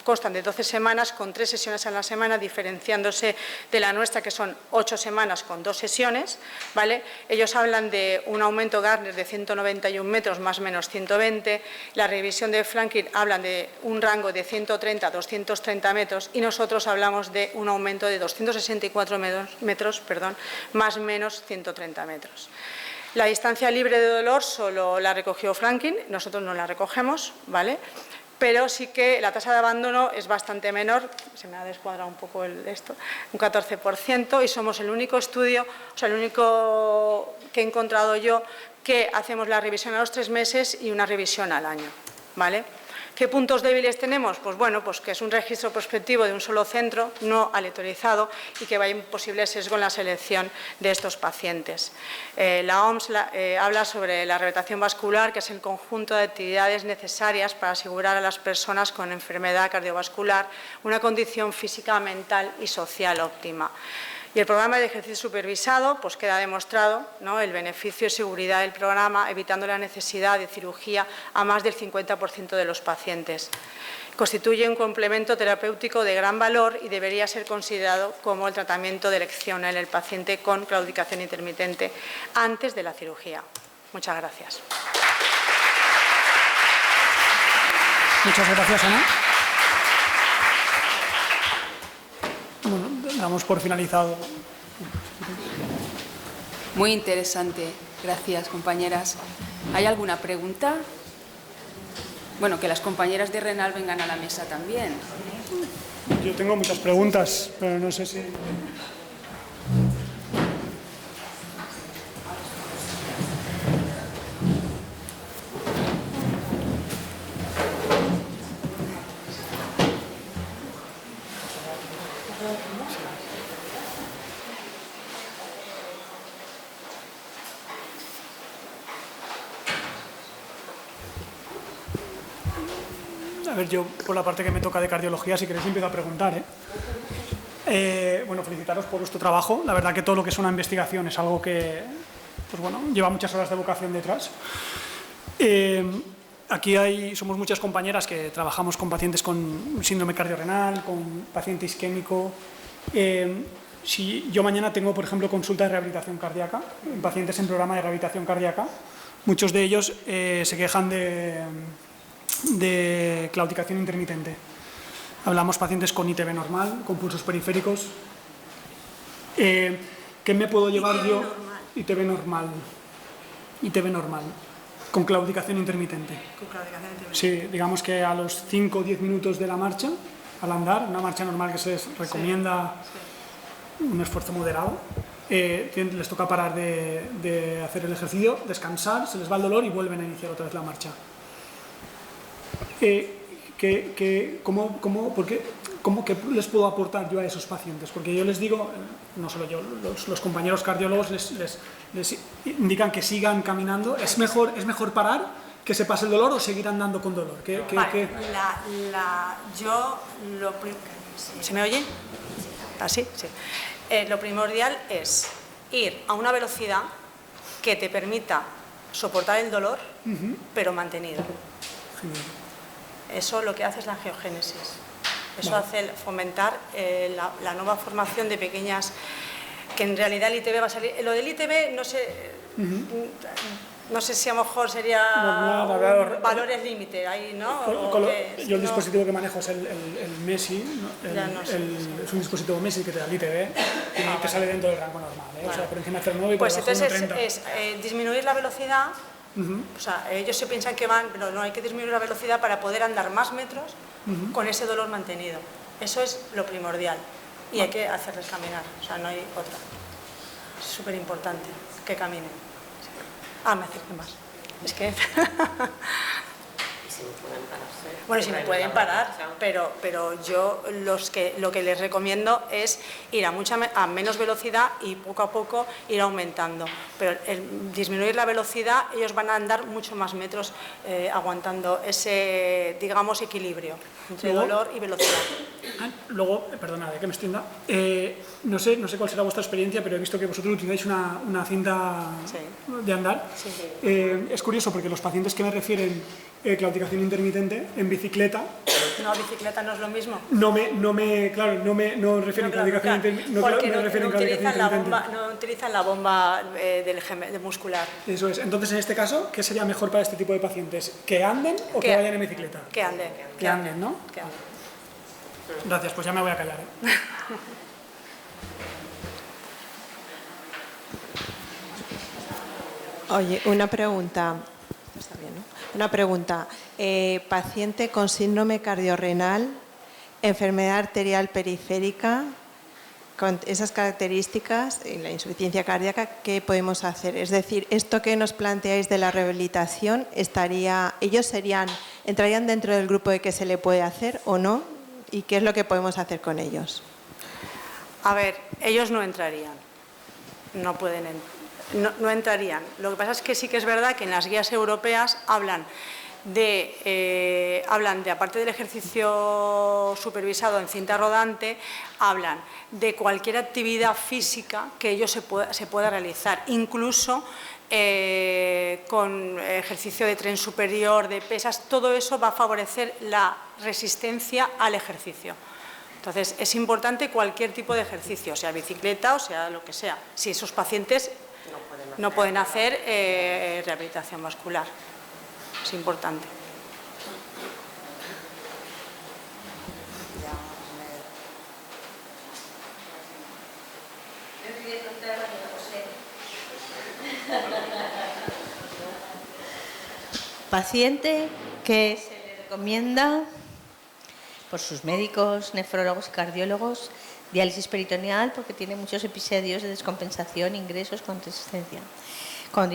constan de 12 semanas con 3 sesiones a la semana, diferenciándose de la nuestra, que son 8 semanas con 2 sesiones, ¿vale? Ellos hablan de un aumento Gardner de 191 metros más o menos 120, la revisión de Franklin hablan de un rango de 130 a 230 metros y nosotros hablamos de un aumento de 264 metros, más o menos 130 metros. La distancia libre de dolor solo la recogió Franklin, nosotros no la recogemos, ¿vale? Pero sí que la tasa de abandono es bastante menor, se me ha descuadrado un poco esto, un 14%, y somos el único estudio, o sea, el único que he encontrado yo que hacemos la revisión a los 3 meses y una revisión al año, ¿vale? ¿Qué puntos débiles tenemos? Pues bueno, pues que es un registro prospectivo de un solo centro, no aleatorizado, y que vaya un posible sesgo en la selección de estos pacientes. La OMS habla sobre la rehabilitación vascular, que es el conjunto de actividades necesarias para asegurar a las personas con enfermedad cardiovascular una condición física, mental y social óptima. Y el programa de ejercicio supervisado, pues queda demostrado, ¿no?, el beneficio y seguridad del programa, evitando la necesidad de cirugía a más del 50% de los pacientes. Constituye un complemento terapéutico de gran valor y debería ser considerado como el tratamiento de elección en el paciente con claudicación intermitente antes de la cirugía. Muchas gracias. Muchas gracias, Ana. Bueno, damos por finalizado. Muy interesante. Gracias, compañeras. ¿Hay alguna pregunta? Bueno, que las compañeras de Renal vengan a la mesa también. Yo tengo muchas preguntas, pero no sé si... A ver, yo por la parte que me toca de cardiología, si queréis empiezo a preguntar. Bueno, felicitaros por vuestro trabajo. La verdad que todo lo que es una investigación es algo que, pues bueno, lleva muchas horas de vocación detrás. Aquí somos muchas compañeras que trabajamos con pacientes con síndrome cardiorrenal, con paciente isquémico. Si yo mañana tengo, por ejemplo, consulta de rehabilitación cardíaca, pacientes en programa de rehabilitación cardíaca, muchos de ellos se quejan de claudicación intermitente. Hablamos pacientes con ITB normal, con pulsos periféricos. ¿Qué me puedo llevar yo? ITB normal. ITB normal. Con claudicación intermitente. Con claudicación intermitente. Sí, digamos que a los 5 o 10 minutos de la marcha, al andar, una marcha normal que se les recomienda un esfuerzo moderado, les toca parar de hacer el ejercicio, descansar, se les va el dolor y vuelven a iniciar otra vez la marcha. ¿Cómo que les puedo aportar yo a esos pacientes? Porque yo les digo, no solo yo, los compañeros cardiólogos les indican que sigan caminando. ¿Es mejor parar, que se pase el dolor o seguir andando con dolor? ¿Se me oye? ¿Así? Sí. Lo primordial es ir a una velocidad que te permita soportar el dolor, pero mantenido. Genial. Eso lo que hace es la angiogénesis. Eso hace fomentar la nueva formación de pequeñas, que en realidad el ITB va a salir. Lo del ITB no sé, no sé si a lo mejor sería valores límite ahí, ¿no? Yo el dispositivo que manejo es el MESI, ¿no? Es un dispositivo MESI que te da el ITB y te sale dentro del rango normal, ¿eh? O sea, por encima de 0,9 y por debajo de 1,30. Pues entonces es disminuir la velocidad. O sea, ellos se piensan que van, pero no, hay que disminuir la velocidad para poder andar más metros con ese dolor mantenido. Eso es lo primordial y hay que hacerles caminar, o sea, no hay otra. Es súper importante que caminen. Me acerco más. Es que... Bueno, si me pueden parar, pero yo lo que les recomiendo es ir a menos velocidad y poco a poco ir aumentando. Pero el disminuir la velocidad, ellos van a andar mucho más metros aguantando ese, digamos, equilibrio entre dolor y velocidad. Luego, perdona, que me extienda, no sé cuál será vuestra experiencia, pero he visto que vosotros utilizáis una cinta de andar. Sí. Es curioso porque los pacientes que me refieren claudicación intermitente en bicicleta. No, bicicleta no es lo mismo. No refieren claudicación intermitente. Porque no utilizan la bomba del muscular. Eso es. Entonces, en este caso, ¿qué sería mejor para este tipo de pacientes? ¿Que anden o que vayan en bicicleta? Que anden. Que anden, ¿no? Que anden. Gracias, pues ya me voy a callar. Oye, una pregunta. Está bien, ¿no? Una pregunta. Paciente con síndrome cardiorrenal, enfermedad arterial periférica, con esas características y la insuficiencia cardíaca, ¿qué podemos hacer? Es decir, esto que nos planteáis de la rehabilitación, ¿ellos entrarían dentro del grupo de que se le puede hacer o no? ¿Y qué es lo que podemos hacer con ellos? A ver, ellos no entrarían. No pueden entrar. No entrarían. Lo que pasa es que sí que es verdad que en las guías europeas hablan hablan de, aparte del ejercicio supervisado en cinta rodante, hablan de cualquier actividad física que ello se pueda realizar, incluso con ejercicio de tren superior, de pesas. Todo eso va a favorecer la resistencia al ejercicio. Entonces, es importante cualquier tipo de ejercicio, sea bicicleta o sea lo que sea, si esos pacientes no pueden hacer rehabilitación vascular. Es importante. Paciente que se le recomienda por sus médicos, nefrólogos y cardiólogos diálisis peritoneal porque tiene muchos episodios de descompensación, ingresos con resistencia. Con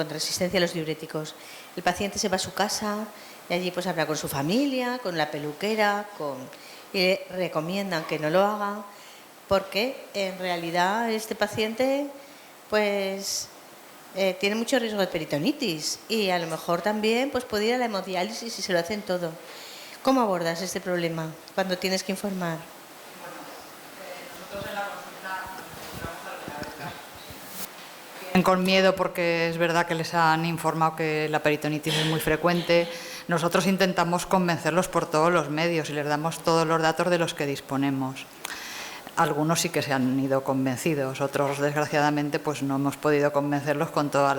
resistencia a los diuréticos. El paciente se va a su casa y allí pues habla con su familia, con la peluquera, y le recomiendan que no lo haga porque en realidad este paciente pues tiene mucho riesgo de peritonitis y a lo mejor también pues puede ir a la hemodiálisis si se lo hacen todo. ¿Cómo abordas este problema cuando tienes que informar? Nosotros en la consulta vienen con miedo porque es verdad que les han informado que la peritonitis es muy frecuente. Nosotros intentamos convencerlos por todos los medios y les damos todos los datos de los que disponemos. Algunos sí que se han ido convencidos, otros desgraciadamente pues no hemos podido convencerlos con todos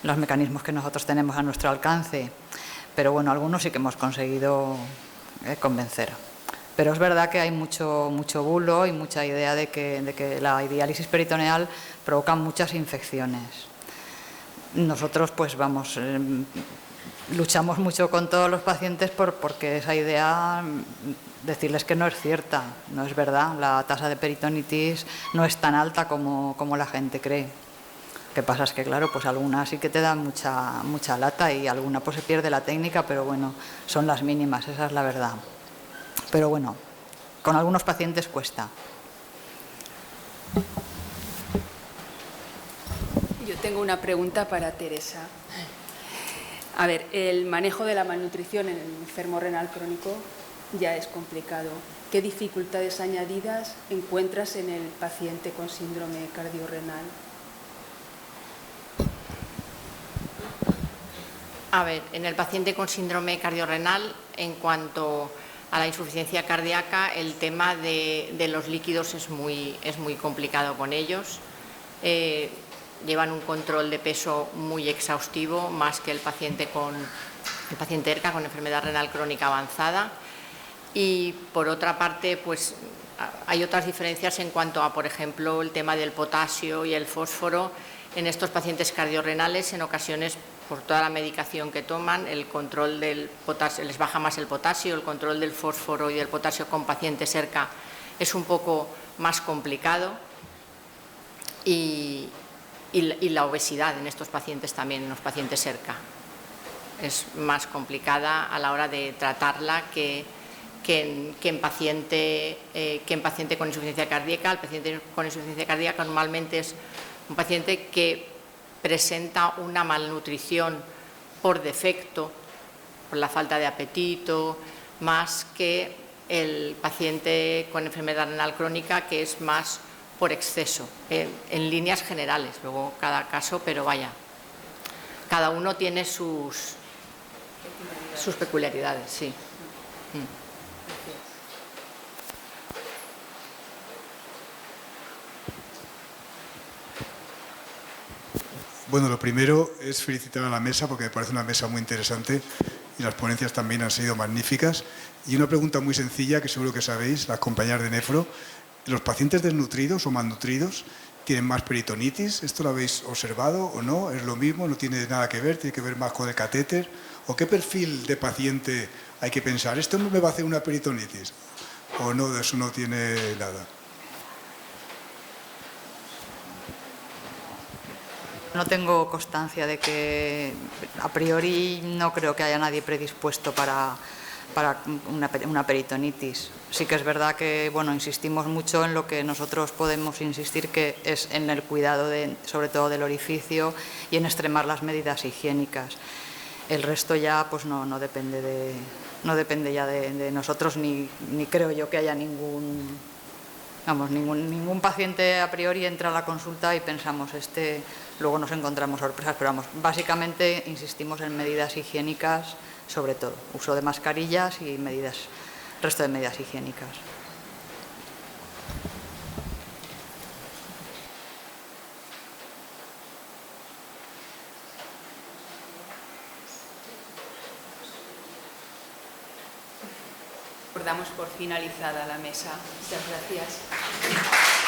los mecanismos que nosotros tenemos a nuestro alcance. Pero bueno, algunos sí que hemos conseguido convencer. Pero es verdad que hay mucho bulo y mucha idea de que la diálisis peritoneal provoca muchas infecciones. Nosotros pues luchamos mucho con todos los pacientes porque esa idea, decirles que no es cierta, no es verdad. La tasa de peritonitis no es tan alta como la gente cree. Lo que pasa es que, claro, pues algunas sí que te dan mucha lata y alguna pues se pierde la técnica, pero bueno, son las mínimas, esa es la verdad. Pero bueno, con algunos pacientes cuesta. Yo tengo una pregunta para Teresa. A ver, el manejo de la malnutrición en el enfermo renal crónico ya es complicado. ¿Qué dificultades añadidas encuentras en el paciente con síndrome cardiorrenal? A ver, en el paciente con síndrome cardiorrenal, en cuanto a la insuficiencia cardíaca, el tema de los líquidos es muy complicado con ellos. Llevan un control de peso muy exhaustivo, más que el paciente ERCA con enfermedad renal crónica avanzada. Y por otra parte, pues hay otras diferencias en cuanto a, por ejemplo, el tema del potasio y el fósforo. En estos pacientes cardiorrenales, en ocasiones, por toda la medicación que toman, el control del potasio, les baja más el potasio, el control del fósforo y del potasio con pacientes ERCA es un poco más complicado. Y la obesidad en estos pacientes también, en los pacientes ERCA, es más complicada a la hora de tratarla que en paciente con insuficiencia cardíaca. El paciente con insuficiencia cardíaca normalmente es un paciente que presenta una malnutrición por defecto, por la falta de apetito, más que el paciente con enfermedad renal crónica, que es más por exceso, en líneas generales, luego cada caso, pero vaya, cada uno tiene sus peculiaridades, sí. Bueno, lo primero es felicitar a la mesa porque me parece una mesa muy interesante y las ponencias también han sido magníficas. Y una pregunta muy sencilla que seguro que sabéis, las compañeras de nefro: ¿los pacientes desnutridos o malnutridos tienen más peritonitis? ¿Esto lo habéis observado o no? ¿Es lo mismo? ¿No tiene nada que ver? ¿Tiene que ver más con el catéter? ¿O qué perfil de paciente hay que pensar? ¿Esto me va a hacer una peritonitis? ¿O no? De eso no tiene nada. No tengo constancia de que, a priori, no creo que haya nadie predispuesto para una peritonitis. Sí que es verdad que, bueno, insistimos mucho en lo que nosotros podemos insistir, que es en el cuidado sobre todo del orificio y en extremar las medidas higiénicas. El resto ya pues no depende ya de nosotros, ni creo yo que haya ningún paciente a priori entra a la consulta y pensamos luego nos encontramos sorpresas, pero vamos, básicamente insistimos en medidas higiénicas, sobre todo, uso de mascarillas y resto de medidas higiénicas. Damos por finalizada la mesa. Muchas gracias.